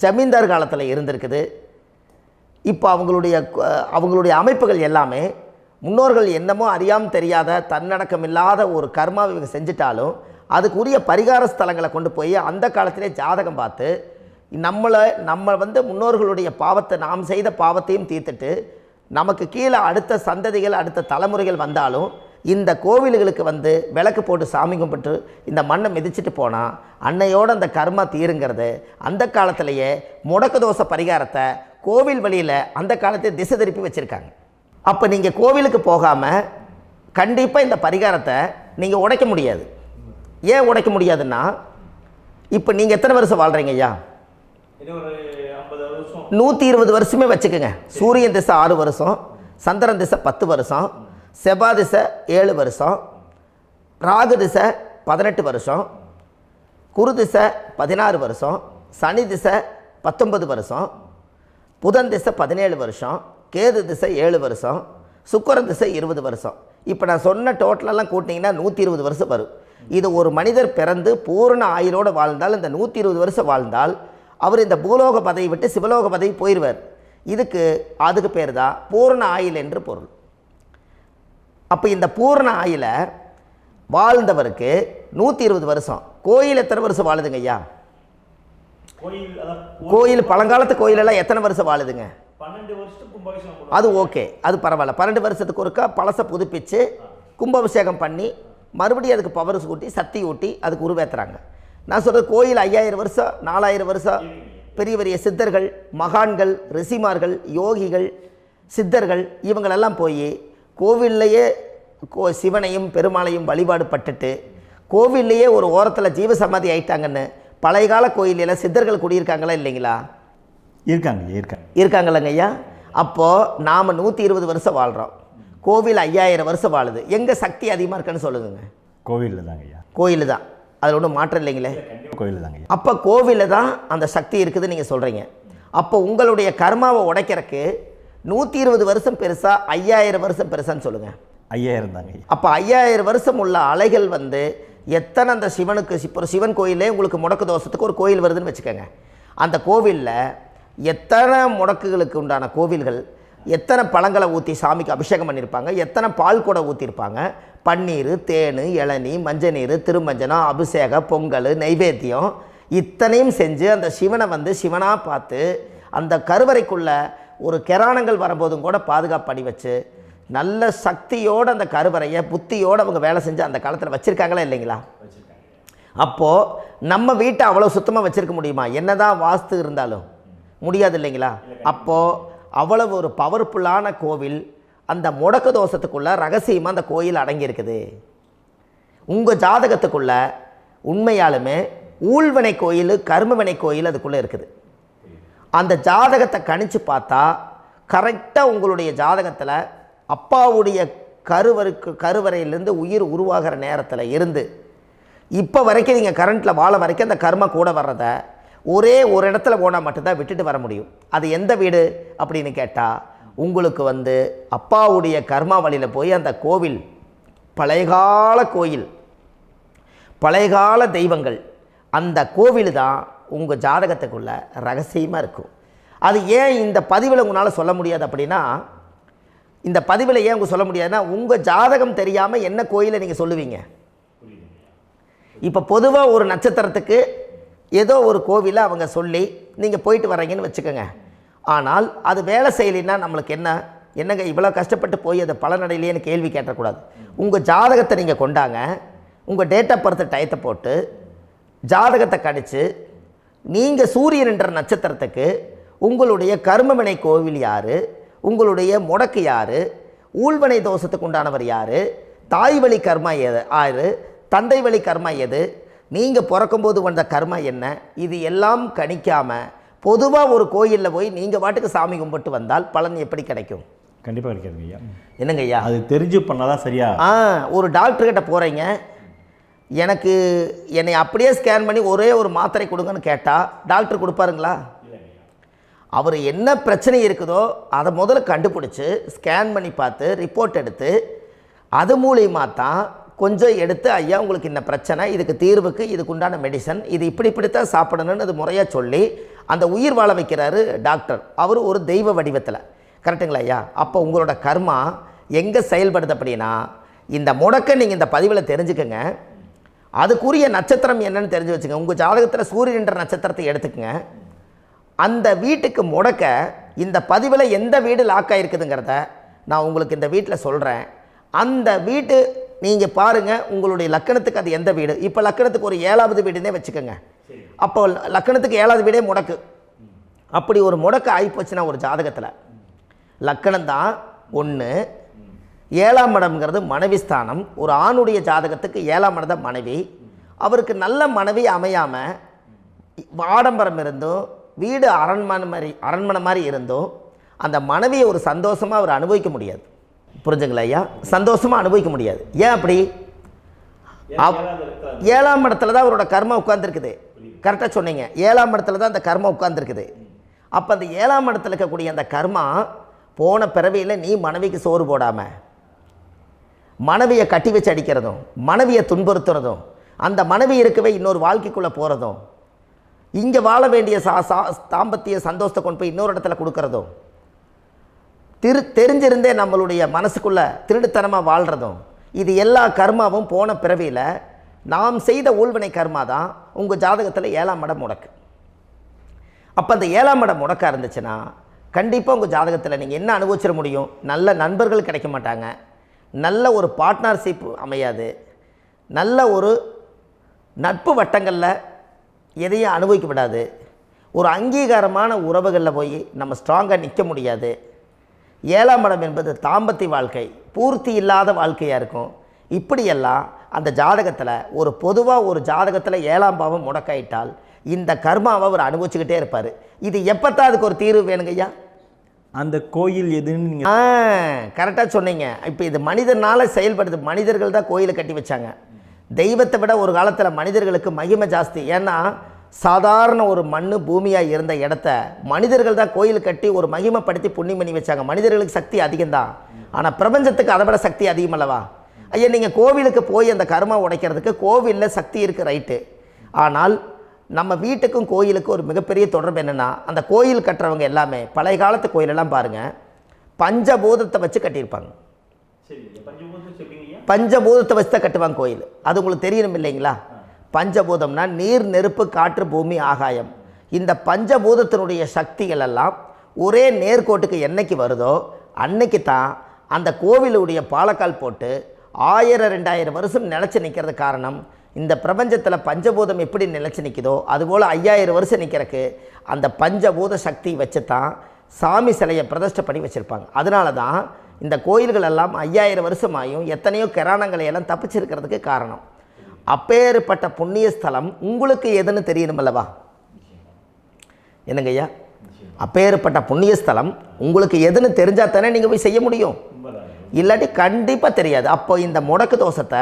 ஜமீன்தார் காலத்தில் இருந்திருக்குது. இப்போ அவங்களுடைய அமைப்புகள் எல்லாமே முன்னோர்கள் என்னமோ அறியாமல் தெரியாத தன்னடக்கம் இல்லாத ஒரு கர்மாவை இவங்க செஞ்சிட்டாலும் அதுக்குரிய பரிகார ஸ்தலங்களை கொண்டு போய் அந்த காலத்திலே ஜாதகம் பார்த்து நம்ம வந்து முன்னோர்களுடைய பாவத்தை நாம் செய்த பாவத்தையும் தீர்த்துட்டு நமக்கு கீழே அடுத்த சந்ததிகள் அடுத்த தலைமுறைகள் வந்தாலும் இந்த கோவில்களுக்கு வந்து விளக்கு போட்டு சாமி கும்பிட்டு இந்த மண்ணை மிதிச்சுட்டு போனால் அன்னையோடு அந்த கர்மா தீருங்கிறது அந்த காலத்திலேயே முடக்க தோஷ பரிகாரத்தை கோவில் வழியில் அந்த காலத்தை திசை திருப்பி வச்சுருக்காங்க. அப்போ நீங்கள் கோவிலுக்கு போகாமல் கண்டிப்பாக இந்த பரிகாரத்தை நீங்கள் உடைக்க முடியாது. ஏன் உடைக்க முடியாதுன்னா இப்போ நீங்கள் எத்தனை வருஷம் வாழ்கிறீங்க ஐயா? 120 வருஷமே வச்சுக்கோங்க. சூரியன் திசை 6 வருஷம், சந்திரன் திசை 10 வருஷம், செவ்வாய் திசை 7 வருஷம், ராகு திசை 18 வருஷம், குரு திசை 16 வருஷம், சனி திசை 19 வருஷம், புதன் திசை 17 வருஷம், கேது திசை 7 வருஷம், சுக்கிரன் திசை 20 வருஷம். இப்போ நான் சொன்ன டோட்டலெல்லாம் கூட்டிங்கன்னா 120 வருஷம் வரும். இது ஒரு மனிதர் பிறந்து பூரண ஆயுளோடு வாழ்ந்தால் இந்த 120 வருஷம் வாழ்ந்தால் அவர் இந்த பூலோக பதவி விட்டு சிவலோக பதவி போயிடுவார். அதுக்கு பேர் தான் பூரண ஆயுள் என்று பொருள். அப்போ இந்த பூரண ஆயுளை வாழ்ந்தவருக்கு 120 வருஷம். கோயில் எத்தனை வருஷம் வாழுதுங்க ஐயா? கோயில் பழங்காலத்து கோயிலெல்லாம் எத்தனை வருஷம் வாழுதுங்க? 12 வருஷத்துக்கு கும்பாபிஷேகம். அது ஓகே, அது பரவாயில்ல. 12 வருஷத்துக்கு ஒருக்கா பழசை புதுப்பிச்சு கும்பாபிஷேகம் பண்ணி மறுபடியும் அதுக்கு பவர் ஊட்டி சக்தி ஊட்டி அதுக்கு உருவேற்றுறாங்க. நான் சொல்கிறது கோயில் 5000 வருஷம் 4000 வருஷம் பெரிய பெரிய சித்தர்கள், மகான்கள், ரிஷிமார்கள், யோகிகள், சித்தர்கள் இவங்களெல்லாம் போய் கோவில்லையே சிவனையும் பெருமாளையும் வழிபாடு பட்டுட்டு கோவில்லையே ஒரு ஓரத்தில் ஜீவசமாதி ஆயிட்டாங்கன்னு பழைய கால கோயிலில் சித்தர்கள் குடியிருக்காங்களா இல்லைங்களா? இருக்காங்கல்லங்க ஐயா. அப்போது நாம் 120 வருஷம் வாழ்கிறோம், கோவில் 5000 வருஷம் வாழுது. எங்கே சக்தி அதிகமாக இருக்குன்னு சொல்லுங்க? கோவிலில் தாங்க ஐயா. கோயில் தான், அதில் ஒன்றும் மாற்றம் இல்லைங்களே. கோயில் தாங்க. அப்போ கோவிலில் தான் அந்த சக்தி இருக்குதுன்னு நீங்கள் சொல்கிறீங்க. அப்போ உங்களுடைய கர்மாவை உடைக்கிறதுக்கு 120 வருஷம் பெருசா 5000 வருஷம் பெருசான்னு சொல்லுங்கள்? 5000 தாங்க. அப்போ 5000 வருஷம் உள்ள அலைகள் எத்தனை அந்த சிவனுக்கு இப்போ சிவன் கோயிலே உங்களுக்கு முடக்கு தோஷத்துக்கு ஒரு கோயில் வருதுன்னு வச்சுக்கோங்க. அந்த கோவிலில் எத்தனை முடக்குகளுக்கு உண்டான கோவில்கள், எத்தனை பழங்களை ஊற்றி சாமிக்கு அபிஷேகம் பண்ணியிருப்பாங்க, எத்தனை பால் கூட ஊற்றிருப்பாங்க, பன்னீர், தேன், இளநீ, மஞ்சள் நீர், திருமஞ்சனம், அபிஷேகம், பொங்கல், நைவேத்தியம் இத்தனையும் செஞ்சு அந்த சிவனை சிவனாக பார்த்து அந்த கருவறைக்குள்ள ஒரு கிராணங்கள் வரும்போதும் கூட பாதுகாப்பு பண்ணி வச்சு நல்ல சக்தியோடு அந்த கருவறையை புத்தியோடு அவங்க வேலை செஞ்சு அந்த காலத்தில் வச்சுருக்காங்களா இல்லைங்களா? அப்போது நம்ம வீட்டை அவ்வளோ சுத்தமாக வச்சுருக்க முடியுமா? என்னதான் வாஸ்து இருந்தாலும் முடியாது இல்லைங்களா? அப்போது அவ்வளவு ஒரு பவர்ஃபுல்லான கோவில் அந்த முடக்கு தோஷத்துக்குள்ளே ரகசியமாக அந்த கோயில் அடங்கியிருக்குது. உங்கள் ஜாதகத்துக்குள்ளே உண்மையாலுமே ஊழ்வினை கோயில், கர்மவினை கோயில் அதுக்குள்ளே இருக்குது. அந்த ஜாதகத்தை கணிச்சு பார்த்தா கரெக்டாக உங்களுடைய ஜாதகத்தில் அப்பாவுடைய கருவறையிலேருந்து உயிர் உருவாகிற நேரத்தில் இருந்து இப்போ வரைக்கும் நீங்கள் கரண்ட்டில் வாழ வரைக்கும் அந்த கர்ம கூட வர்றதை ஒரே ஒரு இடத்துல போனால் மட்டும்தான் விட்டுட்டு வர முடியும். அது எந்த வீடு அப்படின்னு கேட்டால் உங்களுக்கு அப்பாவுடைய கர்மா வழியில் போய் அந்த கோவில் பழையகால கோயில், பழையகால தெய்வங்கள், அந்த கோவில் தான் உங்கள் ஜாதகத்துக்குள்ள ரகசியமாக இருக்கும். அது ஏன் இந்த பதிவில் உங்களால் சொல்ல முடியாது அப்படின்னா, இந்த பதிவில் ஏன் உங்க சொல்ல முடியாதுன்னா உங்கள் ஜாதகம் தெரியாமல் என்ன கோயிலை நீங்கள் சொல்லுவீங்க? இப்போ பொதுவாக ஒரு நட்சத்திரத்துக்கு ஏதோ ஒரு கோவிலை அவங்க சொல்லி நீங்கள் போயிட்டு வர்றீங்கன்னு வச்சுக்கோங்க. ஆனால் அது வேலை செய்யலைன்னா நம்மளுக்கு என்னங்க இவ்வளோ கஷ்டப்பட்டு போய் அதை பலனடையிலேன்னு கேள்வி கேட்டக்கூடாது. உங்கள் ஜாதகத்தை நீங்கள் கொண்டாங்க, உங்கள் டேட் ஆஃப் பர்த் டயத்தை போட்டு ஜாதகத்தை கணிச்சு நீங்கள் சூரியன் என்ற நட்சத்திரத்துக்கு உங்களுடைய கர்மவினை கோவில் யார், உங்களுடைய முடக்கு யார், ஊழ்வனை தோஷத்துக்கு உண்டானவர் யார், தாய் வழி கர்மா யார், தந்தை வழி கர்மா எது, நீங்கள் பிறக்கும்போது வந்த கர்மா என்ன, இது எல்லாம் கணிக்காமல் பொதுவாக ஒரு கோயிலில் போய் நீங்கள் பாட்டுக்கு சாமி கும்பிட்டு வந்தால் பலன் எப்படி கிடைக்கும்? கண்டிப்பாக கிடைக்காதுங்க ஐயா. என்னங்க ஐயா? அது தெரிஞ்சு பண்ணாதான் சரியா? ஒரு டாக்டர்கிட்ட போகிறீங்க, என்னை அப்படியே ஸ்கேன் பண்ணி ஒரே ஒரு மாத்திரை கொடுங்கன்னு கேட்டால் டாக்டர் கொடுப்பாருங்களா? அவர் என்ன பிரச்சனை இருக்குதோ அதை முதல்ல கண்டுபிடிச்சி ஸ்கேன் பண்ணி பார்த்து ரிப்போர்ட் எடுத்து அது மூலியமாக தான் கொஞ்சம் எடுத்து ஐயா உங்களுக்கு இந்த பிரச்சனை, இதுக்கு தீர்வுக்கு இதுக்குண்டான மெடிசன், இது இப்படித்தான் சாப்பிடணும்னு அது முறையாக சொல்லி அந்த உயிர் வாழ வைக்கிறாரு டாக்டர். அவர் ஒரு தெய்வ வடிவத்தில். கரெக்டுங்களா ஐயா? அப்போ உங்களோட கர்மா எங்கே செயல்படுது அப்படின்னா, இந்த முடக்க நீங்கள் இந்த பதிவில் தெரிஞ்சுக்கங்க. அதுக்குரிய நட்சத்திரம் என்னன்னு தெரிஞ்சு வச்சுங்க. உங்கள் ஜாதகத்தில் சூரியன் என்ற நட்சத்திரத்தை எடுத்துக்கங்க. அந்த வீட்டுக்கு முடக்க இந்த பதிவில் எந்த வீடு லாக் ஆகிருக்குதுங்கிறத நான் உங்களுக்கு இந்த வீட்டில் சொல்கிறேன். அந்த வீட்டு நீங்கள் பாருங்கள், உங்களுடைய லக்கணத்துக்கு அது எந்த வீடு. இப்போ லக்கணத்துக்கு ஒரு 7வது வீடுன்னே வச்சுக்கோங்க. அப்போ லக்கணத்துக்கு 7வது வீடே முடக்கு. அப்படி ஒரு முடக்கு ஆகிப்போச்சுன்னா ஒரு ஜாதகத்தில் லக்கணம் தான் 1, 7ஆம் இடம்ங்கிறது மனைவி ஸ்தானம். ஒரு ஆணுடைய ஜாதகத்துக்கு 7ஆம் இடம் தான் மனைவி. அவருக்கு நல்ல மனைவி அமையாமல் ஆடம்பரம் இருந்தும் வீடு அரண்மனை மாதிரி இருந்தும் அந்த மனைவியை ஒரு சந்தோஷமாக அவர் அனுபவிக்க முடியாது. புரிஞ்சுங்களா ஐயா? சந்தோஷமாக அனுபவிக்க முடியாது. ஏன் அப்படி? 7ஆம் இடத்துல தான் அவரோட கர்மா உட்கார்ந்துருக்குது. கரெக்டாக சொன்னீங்க. 7ஆம் இடத்துல தான் அந்த கர்மா உட்கார்ந்துருக்குது. அப்போ அந்த 7ஆம் இடத்துல இருக்கக்கூடிய அந்த கர்மா போன பிறவியில் நீ மனைவிக்கு சோறு போடாமல் மனைவியை கட்டி வச்சு அடிக்கிறதும், மனைவியை துன்புறுத்துறதும், அந்த மனைவி இருக்கவே இன்னொரு வாழ்க்கைக்குள்ளே போகிறதும், இங்கே வாழ வேண்டிய தாம்பத்திய சந்தோஷத்தை கொண்டு போய் இன்னொரு இடத்துல கொடுக்கறதும், தெரிஞ்சிருந்தே நம்மளுடைய மனசுக்குள்ளே திருடுத்தனமாக வாழ்கிறதும், இது எல்லா கர்மாவும் போன பிறவியில் நாம் செய்த ஊழ்வினை கர்மா தான் உங்கள் ஜாதகத்தில் 7ஆம் இடம் முடக்கு. அப்போ அந்த 7ஆம் இடம் முடக்கா இருந்துச்சுன்னா கண்டிப்பாக உங்கள் ஜாதகத்தில் நீங்கள் என்ன அனுபவிச்சிட முடியும்? நல்ல நண்பர்கள் கிடைக்க மாட்டாங்க, நல்ல ஒரு பார்ட்னர்ஷிப் அமையாது, நல்ல ஒரு நட்பு வட்டங்களில் எதையும் அனுபவிக்க விடாது, ஒரு அங்கீகாரமான உறவுகளில் போய் நம்ம ஸ்ட்ராங்காக நிற்க முடியாது. 7ஆம் இடம் என்பது தாம்பத்திய வாழ்க்கை, பூர்த்தி இல்லாத வாழ்க்கையாக இருக்கும். இப்படியெல்லாம் அந்த ஜாதகத்தில் ஒரு பொதுவாக ஒரு ஜாதகத்தில் 7ஆம் பாவம் முடக்காயிட்டால் இந்த கர்மாவை அவர் அனுபவிச்சுக்கிட்டே இருப்பார். இது எப்போத்தான் அதுக்கு ஒரு தீர்வு வேணுங்கய்யா? அந்த கோயில் எதுன்னு நீங்கள் கரெக்டாக சொன்னீங்க. இப்போ இது மனிதனால் செயல்படுது. மனிதர்கள் தான் கோயிலை கட்டி வச்சாங்க. தெய்வத்தை விட ஒரு காலத்தில் மனிதர்களுக்கு மகிமை ஜாஸ்தி. ஏன்னா சாதாரண ஒரு மண் பூமியாக இருந்த இடத்த மனிதர்கள் தான் கோயில் கட்டி ஒரு மகிமைப்படுத்தி புண்ணியம் பண்ணி வச்சாங்க. மனிதர்களுக்கு சக்தி அதிகம்தான், ஆனால் பிரபஞ்சத்துக்கு அதை விட சக்தி அதிகம் அல்லவா? ஐயா, நீங்கள் கோவிலுக்கு போய் அந்த கர்மா உடைக்கிறதுக்கு கோவிலில் சக்தி இருக்குது, ரைட்டு. ஆனால் நம்ம வீட்டுக்கும் கோயிலுக்கும் ஒரு மிகப்பெரிய தொடர்பு என்னென்னா, அந்த கோயில் கட்டுறவங்க எல்லாமே பழைய காலத்து கோயிலெல்லாம் பாருங்கள், பஞ்சபூதத்தை வச்சு கட்டியிருப்பாங்க. பஞ்சபூதத்தை வச்சு தான் கட்டுவாங்க கோயில். அது உங்களுக்கு தெரியணும் இல்லைங்களா? பஞ்சபூதம்னா நீர், நெருப்பு, காற்று, பூமி, ஆகாயம். இந்த பஞ்சபூதத்தினுடைய சக்திகள் எல்லாம் ஒரே நேர்கோட்டுக்கு என்னைக்கு வருதோ அன்னைக்கு தான் அந்த கோவிலுடைய பாலக்கால் போட்டு 1000-2000 வருஷம் நிலச்சி நிற்கிறது. காரணம், இந்த பிரபஞ்சத்தில் பஞ்சபூதம் எப்படி நிலச்சி நிற்குதோ அதுபோல் 5000 வருஷம் நிற்கிறதுக்கு அந்த பஞ்சபூத சக்தி வச்சு தான் சாமி சிலையை பிரதிஷ்டை பண்ணி வச்சுருப்பாங்க. அதனால தான் இந்த கோயில்கள் எல்லாம் 5000 வருஷமாயும் எத்தனையோ கிராணங்களை எல்லாம் தப்பிச்சிருக்கிறதுக்கு காரணம். அப்பேற்பட்ட புண்ணிய ஸ்தலம் உங்களுக்கு எதுன்னு தெரியணும் அல்லவா? என்னங்கய்யா? அப்பேற்பட்ட புண்ணிய ஸ்தலம் உங்களுக்கு எதுன்னு தெரிஞ்சால் தானே நீங்கள் போய் செய்ய முடியும், இல்லாட்டி கண்டிப்பாக தெரியாது. அப்போ இந்த முடக்கு தோஷத்தை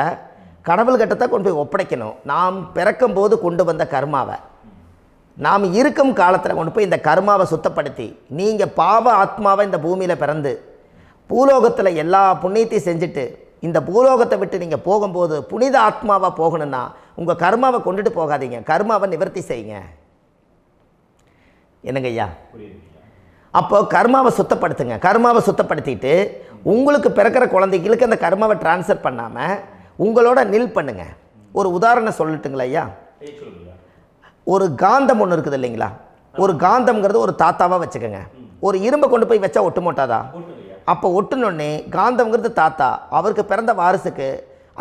கடவுள்கிட்ட கொண்டு போய் ஒப்படைக்கணும். நாம் பிறக்கும் போது கொண்டு வந்த கர்மாவை நாம் இருக்கும் காலத்தில் கொண்டு போய் இந்த கர்மாவை சுத்தப்படுத்தி, நீங்கள் பாவ ஆத்மாவை இந்த பூமியில் பிறந்து பூலோகத்தில் எல்லா புண்ணியத்தையும் செஞ்சுட்டு இந்த பூலோகத்தை விட்டு நீங்கள் போகும்போது புனித ஆத்மாவாக போகணுன்னா உங்கள் கர்மாவை கொண்டுட்டு போகாதீங்க, கர்மாவை நிவர்த்தி செய்யுங்க. என்னங்கய்யா? அப்போ கர்மாவை சுத்தப்படுத்துங்க. கர்மாவை சுத்தப்படுத்திட்டு உங்களுக்கு பிறக்கிற குழந்தைகளுக்கு அந்த கர்மாவை டிரான்ஸ்ஃபர் பண்ணாமல் உங்களோட நில் பண்ணுங்க. ஒரு உதாரணம் சொல்லட்டுங்களா ஐயா? ஒரு காந்தம் ஒன்று இருக்குது இல்லைங்களா? ஒரு காந்தம்ங்கிறது ஒரு தாத்தாவாக வச்சுக்கோங்க. ஒரு இரும்பை கொண்டு போய் வச்சா ஒட்டு மோட்டாதா? அப்போ ஒட்டுனோடனே காந்தம்ங்கிறது தாத்தா, அவருக்கு பிறந்த வாரிசுக்கு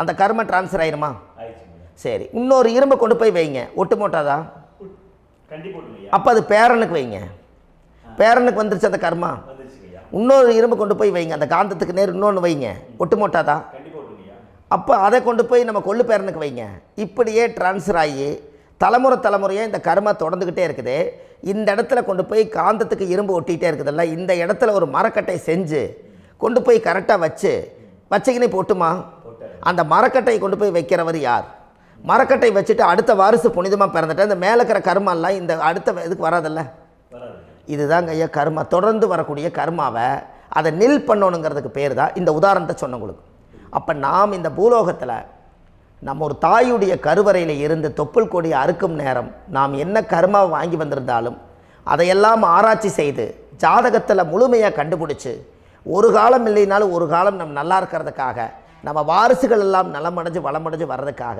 அந்த கர்ம டிரான்ஸ்ஃபர் ஆயிருமா? சரி, இன்னொரு இரும்பை கொண்டு போய் வைங்க, ஒட்டு மோட்டாதா? அப்போ அது பேரனுக்கு வைங்க, பேரனுக்கு வந்துருச்சு அந்த கர்மா. இன்னொரு இரும்பை கொண்டு போய் வைங்க, அந்த காந்தத்துக்கு நேர் இன்னொன்று வைங்க, ஒட்டு மோட்டாதா? அப்போ அதை கொண்டு போய் நம்ம கொள்ளு பேரனுக்கு வைங்க. இப்படியே டிரான்ஸ்ஃபர் ஆகி தலைமுறையாக இந்த கர்மா தொடர்ந்துக்கிட்டே இருக்குது. இந்த இடத்துல கொண்டு போய் காந்தத்துக்கு இரும்பு ஒட்டிகிட்டே இருக்குதுல்ல, இந்த இடத்துல ஒரு மரக்கட்டை செஞ்சு கொண்டு போய் கரெக்டாக வச்சுக்கினே போட்டுமா? அந்த மரக்கட்டையை கொண்டு போய் வைக்கிறவர் யார்? மரக்கட்டை வச்சுட்டு அடுத்த வாரிசு புனிதமாக பிறந்துட்டு அந்த மேலே இருக்கிற கர்மாலாம் இந்த அடுத்த இதுக்கு வராதில்ல. இதுதாங்க ஐயா கர்மா. தொடர்ந்து வரக்கூடிய கர்மாவை அதை நில் பண்ணணுங்கிறதுக்கு பேர் தான் இந்த உதாரணத்தை சொன்னவங்களுக்கு. அப்போ நாம் இந்த பூலோகத்தில் நம்ம ஒரு தாயுடைய கருவறையில் இருந்து தொப்புள் கொடி அறுக்கும் நேரம் நாம் என்ன கர்மாவை வாங்கி வந்திருந்தாலும் அதையெல்லாம் ஆராய்ச்சி செய்து ஜாதகத்தில் முழுமையாக கண்டுபிடிச்சி ஒரு காலம் இல்லைனாலும் ஒரு காலம் நம்ம நல்லா இருக்கிறதுக்காக, நம்ம வாரிசுகள் எல்லாம் நலமடைஞ்சு வளமடைஞ்சு வர்றதுக்காக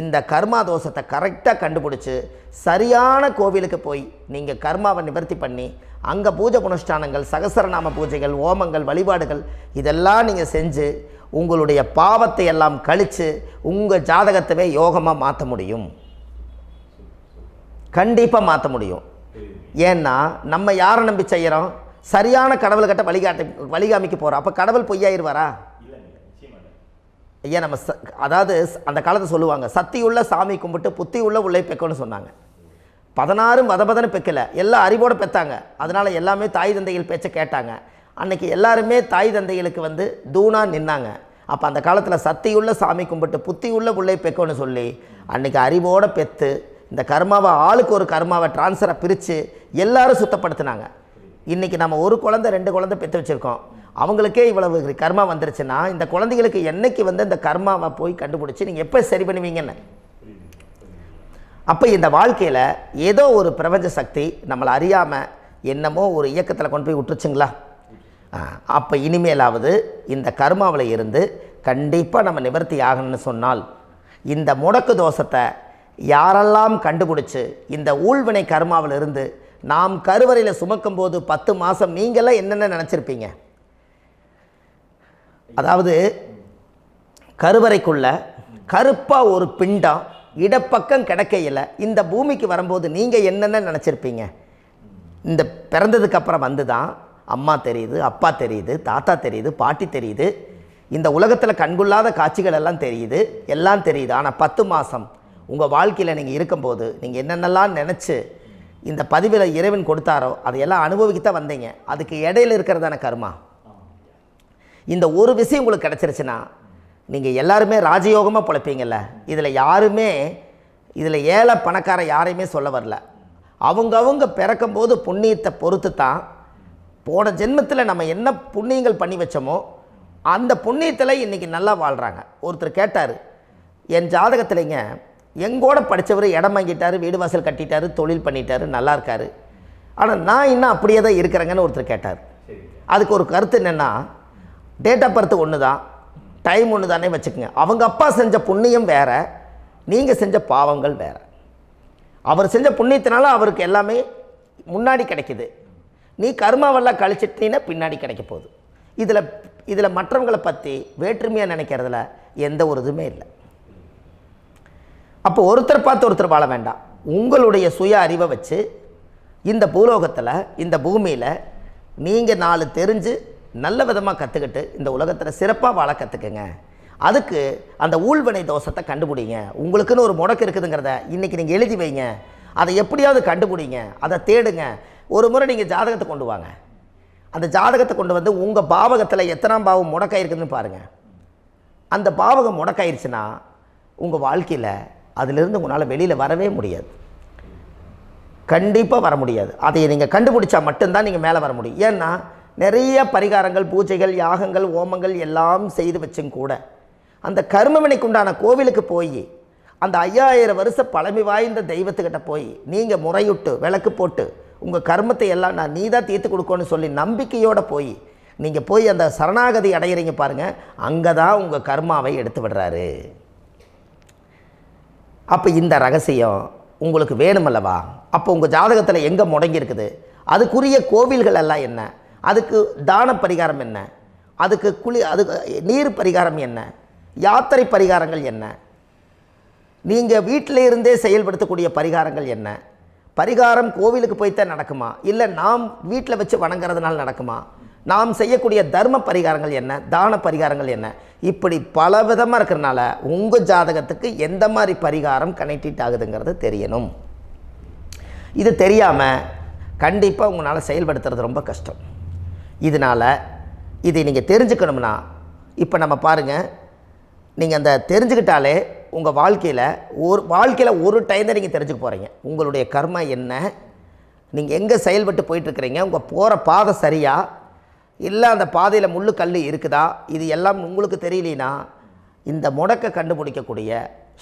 இந்த கர்மா தோஷத்தை கரெக்டாக கண்டுபிடிச்சி சரியான கோவிலுக்கு போய் நீங்கள் கர்மாவை நிவர்த்தி பண்ணி அங்கே பூஜை புனஸ்தானங்கள், சகசரநாம பூஜைகள், ஓமங்கள், வழிபாடுகள் இதெல்லாம் நீங்கள் செஞ்சு உங்களுடைய பாவத்தை எல்லாம் கழித்து உங்கள் ஜாதகத்தவே யோகமாக மாற்ற முடியும். கண்டிப்பாக மாற்ற முடியும். ஏன்னா நம்ம யாரை நம்பி செய்கிறோம்? சரியான கடவுள்கிட்ட வழிகாமிக்க போகிறோம். அப்போ கடவுள் பொய்யாயிருவாரா? ஐயா நம்ம அதாவது அந்த காலத்தை சொல்லுவாங்க, சத்தியுள்ள சாமி கும்பிட்டு புத்தி உள்ள உள்ளே பெக்கணும்னு சொன்னாங்க. 16 வதபதன்னு பெக்கலை, எல்லாம் அறிவோடு பெற்றாங்க. அதனால் எல்லாமே தாய் தந்தைகள் பேச்சை கேட்டாங்க. அன்றைக்கி எல்லாருமே தாய் தந்தைகளுக்கு தூணாக நின்னாங்க. அப்போ அந்த காலத்தில் சத்தியுள்ள சாமி கும்பிட்டு புத்தி உள்ள உள்ளே பெக்கணும்னு சொல்லி அன்றைக்கி அறிவோடு பெற்று இந்த கர்மாவை ஆளுக்கு ஒரு கர்மாவை டிரான்ஸ்ஃபரை பிரித்து எல்லாரும் சுத்தப்படுத்தினாங்க. இன்றைக்கி நம்ம ஒரு குழந்தை 2 குழந்தை பெற்று வச்சுருக்கோம். அவங்களுக்கே இவ்வளவு கர்மா வந்துருச்சுன்னா இந்த குழந்தைகளுக்கு என்னைக்கு இந்த கர்மாவை போய் கண்டுபிடிச்சி நீங்கள் எப்போ சரி பண்ணுவீங்கன்னு. அப்போ இந்த வாழ்க்கையில் ஏதோ ஒரு பிரபஞ்ச சக்தி நம்மளை அறியாமல் என்னமோ ஒரு இயக்கத்தில் கொண்டு போய் விட்டுருச்சுங்களா? அப்போ இனிமேலாவது இந்த கர்மாவில் இருந்து கண்டிப்பாக நம்ம நிவர்த்தி ஆகணும்னு சொன்னால் இந்த முடக்கு தோஷத்தை யாரெல்லாம் கண்டுபிடிச்சி இந்த ஊழ்வினை கர்மாவில் இருந்து நாம் கருவறையில் சுமக்கும் போது 10 மாதம் நீங்களாம் என்னென்ன நினச்சிருப்பீங்க? அதாவது கருவறைக்குள்ள கருப்பாக ஒரு பிண்டம் இடப்பக்கம் கிடக்கையில் இந்த பூமிக்கு வரும்போது நீங்கள் என்னென்ன நினச்சிருப்பீங்க? இந்த பிறந்ததுக்கு அப்புறம் வந்து தான் அம்மா தெரியுது, அப்பா தெரியுது, தாத்தா தெரியுது, பாட்டி தெரியுது, இந்த உலகத்தில் கண்கொள்ளாத காட்சிகள் எல்லாம் தெரியுது, எல்லாம் தெரியுது. ஆனால் 10 மாதம் உங்கள் வாழ்க்கையில் நீங்கள் இருக்கும்போது நீங்கள் என்னென்னலாம் நினச்சி இந்த பதிவில் இறைவன் கொடுத்தாரோ அதையெல்லாம் அனுபவிக்கத்தான் வந்தீங்க. அதுக்கு இடையில இருக்கிறதான கர்மா. இந்த ஒரு விஷயம் உங்களுக்கு கிடச்சிருச்சுன்னா நீங்கள் எல்லாருமே ராஜயோகமாக பிழைப்பீங்கள்ல. இதில் ஏழை பணக்கார யாரையுமே சொல்ல வரல. அவங்க பிறக்கும்போது புண்ணியத்தை பொறுத்து தான் போன ஜென்மத்தில் நம்ம என்ன புண்ணியங்கள் பண்ணி வச்சோமோ அந்த புண்ணியத்தில் இன்றைக்கி நல்லா வாழ்கிறாங்க. ஒருத்தர் கேட்டார், என் ஜாதகத்தில்ங்க எங்கூட படித்தவர் இடம் வாங்கிட்டார், வீடு வாசல் கட்டிட்டார், தொழில் பண்ணிட்டார், நல்லா இருக்கார், ஆனால் நான் இன்னும் அப்படியே தான் இருக்கிறேங்கன்னு ஒருத்தர் கேட்டார். அதுக்கு ஒரு கருத்து என்னென்னா, டேட் ஆஃப் பர்த் ஒன்று தான், டைம் ஒன்று தானே வச்சுக்கோங்க. அவங்க அப்பா செஞ்ச புண்ணியம் வேறு, நீங்கள் செஞ்ச பாவங்கள் வேறு. அவர் செஞ்ச புண்ணியத்தினால அவருக்கு எல்லாமே முன்னாடி கிடைக்கிது. நீ கர்மாவெல்லாம் கழிச்சிட்டினா பின்னாடி கிடைக்க போகுது. இதில் மற்றவங்களை பற்றி வேற்றுமையாக நினைக்கிறதுல எந்த ஒரு இதுவுமே இல்லை. அப்போ ஒருத்தர் பார்த்து ஒருத்தர் வாழ வேண்டாம். உங்களுடைய சுய அறிவை வச்சு இந்த பூலோகத்தில் இந்த பூமியில் நீங்கள் 4 தெரிஞ்சு நல்ல விதமாக கற்றுக்கிட்டு இந்த உலகத்தில் சிறப்பாக வாழ கற்றுக்குங்க. அதுக்கு அந்த ஊழ்வினை தோஷத்தை கண்டுபிடிங்க. உங்களுக்குன்னு ஒரு முடக்கு இருக்குதுங்கிறத இன்றைக்கி நீங்கள் எழுதி வைங்க. அதை எப்படியாவது கண்டுபிடிங்க, அதை தேடுங்க. ஒரு முறை நீங்கள் ஜாதகத்தை கொண்டு வாங்க. அந்த ஜாதகத்தை கொண்டு வந்து உங்கள் பாவகத்தில் எத்தனாம் பாவம் முடக்காயிருக்குதுன்னு பாருங்கள். அந்த பாவகம் முடக்காயிருச்சுன்னா உங்கள் வாழ்க்கையில் அதிலிருந்து உங்களால் வெளியில் வரவே முடியாது, கண்டிப்பாக வர முடியாது. அதை நீங்கள் கண்டுபிடிச்சா மட்டும்தான் நீங்கள் மேலே வர முடியும். ஏன்னா நிறைய பரிகாரங்கள், பூஜைகள், யாகங்கள், ஓமங்கள் எல்லாம் செய்து வச்சும் கூட அந்த கர்மவினைக்கு உண்டான கோவிலுக்கு போய் அந்த 5000 வருஷ பழமை வாய்ந்த தெய்வத்துக்கிட்ட போய் நீங்கள் முறையிட்டு விளக்கு போட்டு உங்கள் கர்மத்தை எல்லாம் நான் நீ தான் தீர்த்து கொடுக்கணும்னு சொல்லி நம்பிக்கையோடு நீங்கள் போய் அந்த சரணாகதி அடையிறீங்க பாருங்கள், அங்கே தான் உங்கள் கர்மாவை எடுத்து விடுறாரு. அப்போ இந்த ரகசியம் உங்களுக்கு வேணுமல்லவா? அப்போ உங்கள் ஜாதகத்தில் எங்கே முடங்கி அதுக்குரிய கோவில்கள் எல்லாம் என்ன, அதுக்கு தான பரிகாரம் என்ன, அதுக்கு நீர் பரிகாரம் என்ன, யாத்திரை பரிகாரங்கள் என்ன, நீங்கள் வீட்டில் இருந்தே செயல்படுத்தக்கூடிய பரிகாரங்கள் என்ன, பரிகாரம் கோவிலுக்கு போய்த்தான் நடக்குமா, இல்லை நாம் வீட்டில் வச்சு வணங்குறதுனால நடக்குமா, நாம் செய்யக்கூடிய தர்ம பரிகாரங்கள் என்ன, தான பரிகாரங்கள் என்ன, இப்படி பல விதமாக இருக்கிறனால உங்கள் ஜாதகத்துக்கு எந்த மாதிரி பரிகாரம் கனெக்ட் ஆகுதுங்கிறது தெரியணும். இது தெரியாமல் கண்டிப்பாக உங்களால் செயல்படுத்துறது ரொம்ப கஷ்டம். இதனால் இதை நீங்கள் தெரிஞ்சுக்கணும்னா இப்போ நம்ம பாருங்கள், நீங்கள் அந்த தெரிஞ்சுக்கிட்டாலே உங்கள் வாழ்க்கையில் ஒரு டைம் தான் நீங்கள் தெரிஞ்சுக்க போகிறீங்க. உங்களுடைய கர்மா என்ன, நீங்கள் எங்கே செயல்பட்டு போயிட்டுருக்கிறீங்க, உங்கள் போகிற பாதை சரியா இல்லை அந்த பாதையில் முள்ளு கல் இருக்குதா, இது எல்லாம் உங்களுக்கு தெரியலனா இந்த முடக்கை கண்டுபிடிக்கக்கூடிய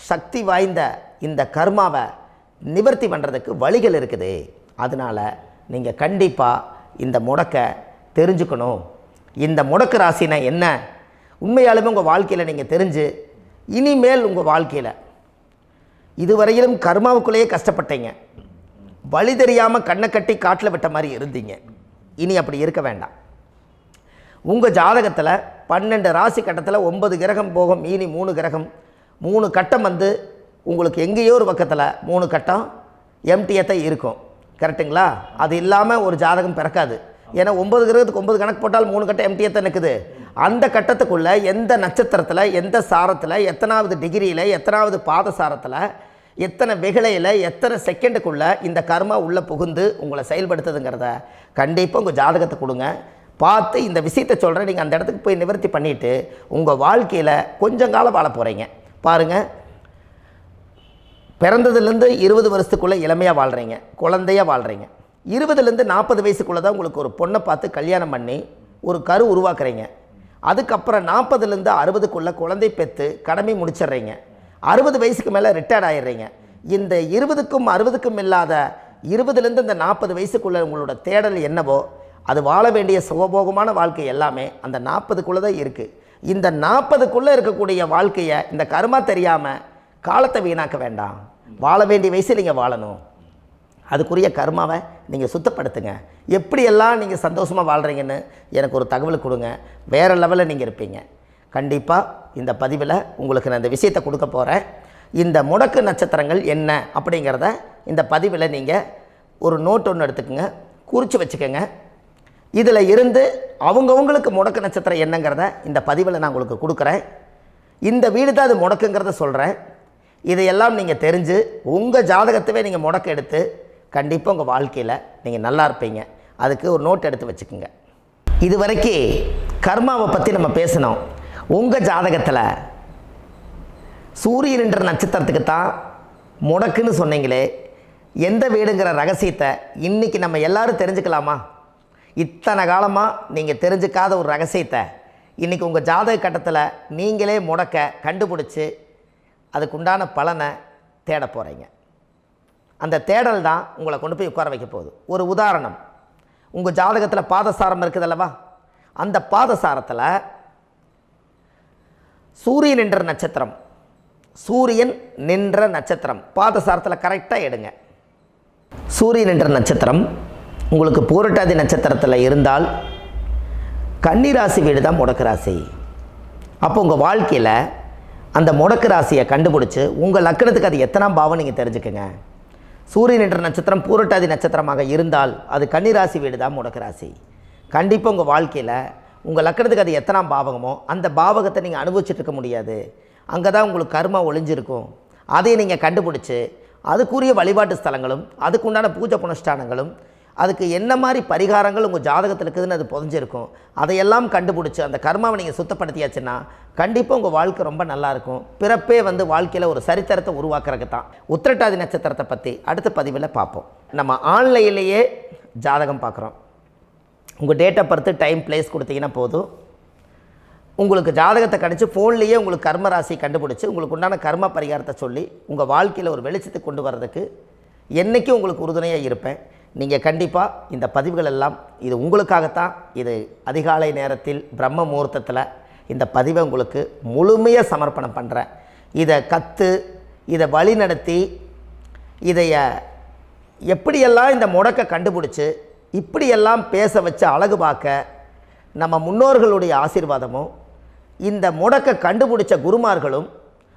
சக்தி வாய்ந்த இந்த கர்மாவை நிவர்த்தி பண்ணுறதுக்கு வழிகள் இருக்குது. அதனால் நீங்கள் கண்டிப்பாக இந்த முடக்கை தெரிஞ்சுக்கணும். இந்த முடக்கு ராசினா என்ன உண்மையாலுமே உங்கள் வாழ்க்கையில் நீங்கள் தெரிஞ்சு இனிமேல் உங்கள் வாழ்க்கையில் இதுவரையிலும் கர்மாவுக்குள்ளேயே கஷ்டப்பட்டீங்க, வழி தெரியாமல் கண்ணை கட்டி காட்டில் விட்ட மாதிரி இருந்தீங்க. இனி அப்படி இருக்க வேண்டாம். உங்கள் ஜாதகத்தில் 12 ராசி கட்டத்தில் 9 கிரகம் போகும், மீனி 3 கிரகம், 3 கட்டம் உங்களுக்கு எங்கேயோ ஒரு பக்கத்தில் 3 கட்டம் எம்டியாக தான் இருக்கும். கரெக்டுங்களா? அது இல்லாமல் ஒரு ஜாதகம் பிறக்காது. ஏன்னா 9 கிரகத்துக்கு 9 கணக்கு போட்டால் 3 கட்டம் எம்டியாக தான் நிற்குது. அந்த கட்டத்துக்குள்ளே எந்த நட்சத்திரத்தில், எந்த சாரத்தில், எத்தனாவது டிகிரியில், எத்தனாவது பாதசாரத்தில், எத்தனை வெகுளையில், எத்தனை செகண்டுக்குள்ளே இந்த கர்மா உள்ளே புகுந்து உங்களை செயல்படுத்துதுங்கிறத கண்டிப்பாக உங்கள் ஜாதகத்தை கொடுங்க. பார்த்து இந்த விஷயத்தை சொல்கிறேன், நீங்கள் அந்த இடத்துக்கு போய் நிவர்த்தி பண்ணிவிட்டு உங்கள் வாழ்க்கையில் கொஞ்சம் காலம் வாழ போகிறீங்க. பாருங்கள், பிறந்ததுலேருந்து 20 வருஷத்துக்குள்ளே இளமையாக வாழ்கிறீங்க, குழந்தையாக வாழ்கிறீங்க. 20லேருந்து 40 வயசுக்குள்ளே தான் உங்களுக்கு ஒரு பொண்ணை பார்த்து கல்யாணம் பண்ணி ஒரு கரு உருவாக்குறீங்க. அதுக்கப்புறம் 40லேருந்து 60க்குள்ளே குழந்தை பெற்று கடமை முடிச்சிடுறீங்க. 60 வயசுக்கு மேலே ரிட்டையர்ட் ஆகிடுறீங்க. இந்த 20க்கும் 60க்கும் இல்லாத 20லேருந்து இந்த 40 வயசுக்குள்ளே உங்களோட தேடல் என்னவோ அது வாழ வேண்டிய சுகபோகமான வாழ்க்கை எல்லாமே அந்த 40க்குள்ளே தான் இருக்குது. இந்த 40க்குள்ளே இருக்கக்கூடிய வாழ்க்கையை இந்த கர்மா தெரியாமல் காலத்தை வீணாக்க வேண்டாம். வாழ வேண்டிய வயசில் நீங்கள் வாழணும். அதுக்குரிய கர்மாவை நீங்கள் சுத்தப்படுத்துங்க. எப்படியெல்லாம் நீங்கள் சந்தோஷமாக வாழ்கிறீங்கன்னு எனக்கு ஒரு தகவல் கொடுங்க. வேறு லெவலில் நீங்கள் இருப்பீங்க. கண்டிப்பாக இந்த பதிவில் உங்களுக்கு நான் இந்த விஷயத்தை கொடுக்க போகிறேன். இந்த முடக்கு நட்சத்திரங்கள் என்ன அப்படிங்கிறத இந்த பதிவில் நீங்கள் ஒரு நோட் ஒன்று எடுத்துக்கோங்க, குறித்து வச்சுக்கோங்க. இதில் இருந்து அவங்கவுங்களுக்கு முடக்கு நட்சத்திரம் என்னங்கிறத இந்த பதிவில் நான் உங்களுக்கு கொடுக்குறேன். இந்த வீடு தான் அது முடக்குங்கிறத சொல்கிறேன். இதையெல்லாம் நீங்கள் தெரிஞ்சு உங்கள் ஜாதகத்தவே நீங்கள் முடக்கு எடுத்து கண்டிப்பாக உங்கள் வாழ்க்கையில் நீங்கள் நல்லா இருப்பீங்க. அதுக்கு ஒரு நோட் எடுத்து வச்சுக்கோங்க. இது வரைக்கும் கர்மாவை பற்றி நம்ம பேசினோம். உங்கள் ஜாதகத்தில் சூரியன் என்ற நட்சத்திரத்துக்கு தான் முடக்குன்னு சொன்னீங்களே, எந்த வீடுங்கிற ரகசியத்தை இன்றைக்கி நம்ம எல்லோரும் தெரிஞ்சுக்கலாமா? இத்தனை காலமாக நீங்கள் தெரிஞ்சுக்காத ஒரு ரகசியத்தை இன்றைக்கி உங்கள் ஜாதக கட்டத்தில் நீங்களே முடக்க கண்டுபிடிச்சி அதுக்குண்டான பலனை தேட போகிறீங்க. அந்த தேடல் தான் உங்களை கொண்டு போய் உட்கார வைக்க போகுது. ஒரு உதாரணம், உங்கள் ஜாதகத்தில் பாதசாரம் இருக்குது அல்லவா? அந்த பாதசாரத்தில் சூரியன் என்ற நட்சத்திரம், சூரியன் நின்ற நட்சத்திரம் பாதசாரத்தில் கரெக்டாக எடுங்க. சூரியன் என்ற நட்சத்திரம் உங்களுக்கு பூரட்டாதி நட்சத்திரத்தில் இருந்தால் கன்னி ராசி வீடு தான் முடக்கு ராசி. அப்போ உங்கள் வாழ்க்கையில் அந்த முடக்கு ராசியை கண்டுபிடிச்சி உங்கள் லக்னத்துக்கு அது எத்தனாம் பாவம் நீங்கள் தெரிஞ்சுக்கங்க. சூரியன் என்ற நட்சத்திரம் பூரட்டாதி நட்சத்திரமாக இருந்தால் அது கன்னி ராசி வீடு தான் முடக்கு ராசி. கண்டிப்பாக உங்கள் வாழ்க்கையில் உங்கள் லக்னத்துக்கு அது எத்தனாம் பாவகமோ அந்த பாவகத்தை நீங்கள் அனுபவிச்சுட்டு இருக்க முடியாது. அங்கே தான் உங்களுக்கு கர்மா ஒளிஞ்சிருக்கும். அதை நீங்கள் கண்டுபிடிச்சி அதுக்குரிய வழிபாட்டு ஸ்தலங்களும் அதுக்குண்டான பூஜை புனஸ்தானங்களும் அதுக்கு என்ன மாதிரி பரிகாரங்கள் உங்கள் ஜாதகத்தில் இருக்குதுன்னு அது புதஞ்சிருக்கும். அதையெல்லாம் கண்டுபிடிச்சி அந்த கர்மாவை நீங்கள் சுத்தப்படுத்தியாச்சுன்னா கண்டிப்பாக உங்கள் வாழ்க்கை ரொம்ப நல்லாயிருக்கும். பிறப்பே வாழ்க்கையில் ஒரு சரித்திரத்தை உருவாக்குறதுக்கு தான். உத்திரட்டாதி நட்சத்திரத்தை பற்றி அடுத்த பதிவில் பார்ப்போம். நம்ம ஆன்லைன்லேயே ஜாதகம் பார்க்குறோம். உங்கள் date of birth time place கொடுத்தீங்கன்னா போதும், உங்களுக்கு ஜாதகத்தை கணிச்சு ஃபோன்லேயே உங்களுக்கு கர்ம ராசி கண்டுபிடிச்சி உங்களுக்கு உண்டான கர்ம பரிகாரத்தை சொல்லி உங்கள் வாழ்க்கையில் ஒரு வெளிச்சத்தை கொண்டு வர்றதுக்கு என்றைக்கும் உங்களுக்கு உறுதுணையாக இருப்பேன். நீங்கள் கண்டிப்பாக இந்த பதிவுகள் எல்லாம் இது உங்களுக்காகத்தான். இது அதிகாலை நேரத்தில் பிரம்ம முகூர்த்தத்தில் இந்த பதிவை உங்களுக்கு முழுமையாக சமர்ப்பணம் பண்ணுறேன். இதை இதை வழி நடத்தி இதைய எப்படியெல்லாம் இந்த முடக்கை கண்டுபிடிச்சி இப்படியெல்லாம் பேச வச்சு அழகு பார்க்க நம்ம முன்னோர்களுடைய ஆசீர்வாதமும் இந்த முடக்கை கண்டுபிடிச்ச குருமார்களும்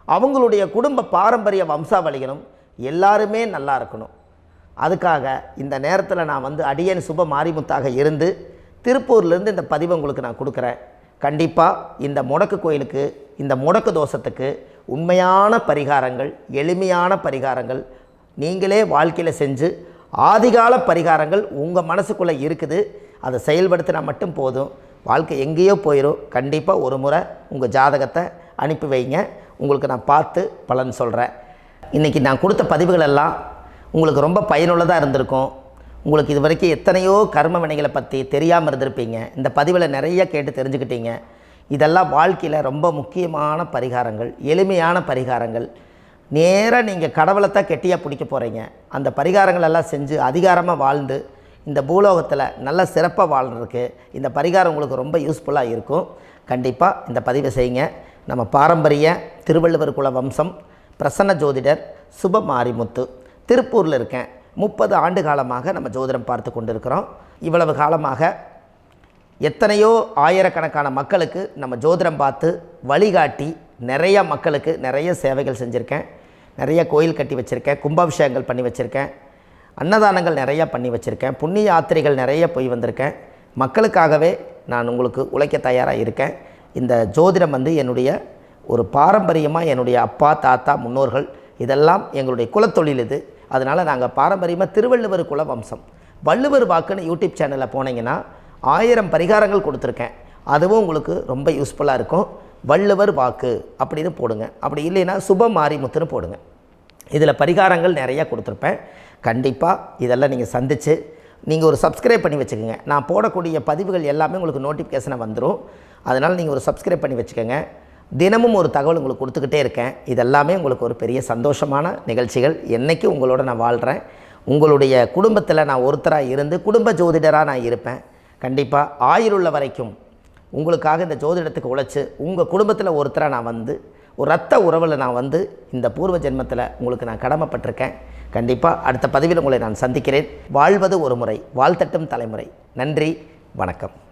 அவங்களுடைய குடும்ப பாரம்பரிய வம்சாவளிகளும் எல்லாருமே நல்லா இருக்கணும். அதுக்காக இந்த நேரத்தில் நான் அடியேன் சுப மாரிமுத்தாக இருந்து திருப்பூர்லேருந்து இந்த பதிவை உங்களுக்கு நான் கொடுக்குறேன். கண்டிப்பாக இந்த முடக்கு கோயிலுக்கு இந்த முடக்கு தோஷத்துக்கு உண்மையான பரிகாரங்கள், எளிமையான பரிகாரங்கள் நீங்களே வாழ்க்கையில் செஞ்சு ஆதிகால பரிகாரங்கள் உங்கள் மனசுக்குள்ளே இருக்குது. அதை செயல்படுத்தினா மட்டும் போதும், வாழ்க்கை எங்கேயோ போயிடும். கண்டிப்பாக ஒரு முறை உங்கள் ஜாதகத்தை அனுப்பி வைங்க, உங்களுக்கு நான் பார்த்து பலன் சொல்கிறேன். இன்றைக்கி நான் கொடுத்த பதிவுகள் எல்லாம் உங்களுக்கு ரொம்ப பயனுள்ளதாக இருந்திருக்கும். உங்களுக்கு இது வரைக்கும் எத்தனையோ கர்ம வினைகளை பற்றி தெரியாமல் இருந்திருப்பீங்க. இந்த பதிவில் நிறைய கேட்டு தெரிஞ்சுக்கிட்டீங்க. இதெல்லாம் வாழ்க்கையில் ரொம்ப முக்கியமான பரிகாரங்கள், எளிமையான பரிகாரங்கள். நேராக நீங்கள் கடவுளைத்தான் கெட்டியாக பிடிக்க போகிறீங்க. அந்த பரிகாரங்கள் எல்லாம் செஞ்சு அதிகாரமாக வாழ்ந்து இந்த பூலோகத்தில் நல்ல சிறப்பாக வாழ்கிறதுக்கு இந்த பரிகாரம் உங்களுக்கு ரொம்ப யூஸ்ஃபுல்லாக இருக்கும். கண்டிப்பாக இந்த பதிவை செய்யுங்க. நம்ம பாரம்பரிய திருவள்ளுவர் குல வம்சம் பிரசன்ன ஜோதிடர் சுப மாரிமுத்து, திருப்பூரில் இருக்கேன். 30 ஆண்டு காலமாக நம்ம ஜோதிடம் பார்த்து கொண்டிருக்கிறோம். இவ்வளவு காலமாக எத்தனையோ ஆயிரக்கணக்கான மக்களுக்கு நம்ம ஜோதிடம் பார்த்து வழிகாட்டி நிறைய மக்களுக்கு நிறைய சேவைகள் செஞ்சுருக்கேன். நிறைய கோயில் கட்டி வச்சுருக்கேன், கும்பாபிஷேகங்கள் பண்ணி வச்சுருக்கேன், அன்னதானங்கள் நிறையா பண்ணி வச்சுருக்கேன், புண்ணிய யாத்திரைகள் நிறைய போய் வந்திருக்கேன். மக்களுக்காகவே நான் உங்களுக்கு உழைக்க தயாராக இருக்கேன். இந்த ஜோதிடம் என்னுடைய ஒரு பாரம்பரியமாக என்னுடைய அப்பா தாத்தா முன்னோர்கள் இதெல்லாம் எங்களுடைய குலத்தொழில் இது. அதனால் நாங்கள் பாரம்பரியமாக திருவள்ளுவர் குல வம்சம். வள்ளுவர் வாக்குன்னு யூடியூப் சேனலில் போனீங்கன்னா 1000 பரிகாரங்கள் கொடுத்துருக்கேன். அதுவும் உங்களுக்கு ரொம்ப யூஸ்ஃபுல்லாக இருக்கும். வள்ளுவர் வாக்கு அப்படின்னு போடுங்க, அப்படி இல்லைன்னா சுப மாரிமுத்துன்னு போடுங்க. இதில் பரிகாரங்கள் நிறையா கொடுத்துருப்பேன். கண்டிப்பாக இதெல்லாம் நீங்கள் சந்தித்து நீங்கள் ஒரு சப்ஸ்கிரைப் பண்ணி வச்சுக்கோங்க. நான் போடக்கூடிய பதிவுகள் எல்லாமே உங்களுக்கு நோட்டிஃபிகேஷனை வந்துடும். அதனால் நீங்கள் ஒரு சப்ஸ்கிரைப் பண்ணி வச்சுக்கோங்க. தினமும் ஒரு தகவல் உங்களுக்கு கொடுத்துக்கிட்டே இருக்கேன். இதெல்லாமே உங்களுக்கு ஒரு பெரிய சந்தோஷமான நிகழ்ச்சிகள். என்றைக்கும் உங்களோட நான் வாழ்கிறேன். உங்களுடைய குடும்பத்தில் நான் ஒருத்தராக இருந்து குடும்ப ஜோதிடராக நான் இருப்பேன். கண்டிப்பாக ஆயுளுள்ள வரைக்கும் உங்களுக்காக இந்த ஜோதிடத்துக்கு உழைச்சி உங்கள் குடும்பத்தில் ஒருத்தராக நான் ஒரு ரத்த உறவில் நான் வந்து இந்த பூர்வ ஜென்மத்தில் உங்களுக்கு நான் கடமைப்பட்டிருக்கேன். கண்டிப்பாக அடுத்த பதிவில் உங்களை நான் சந்திக்கிறேன். வாழ்வது ஒரு முறை, வாழ்த்தட்டும் தலைமுறை. நன்றி, வணக்கம்.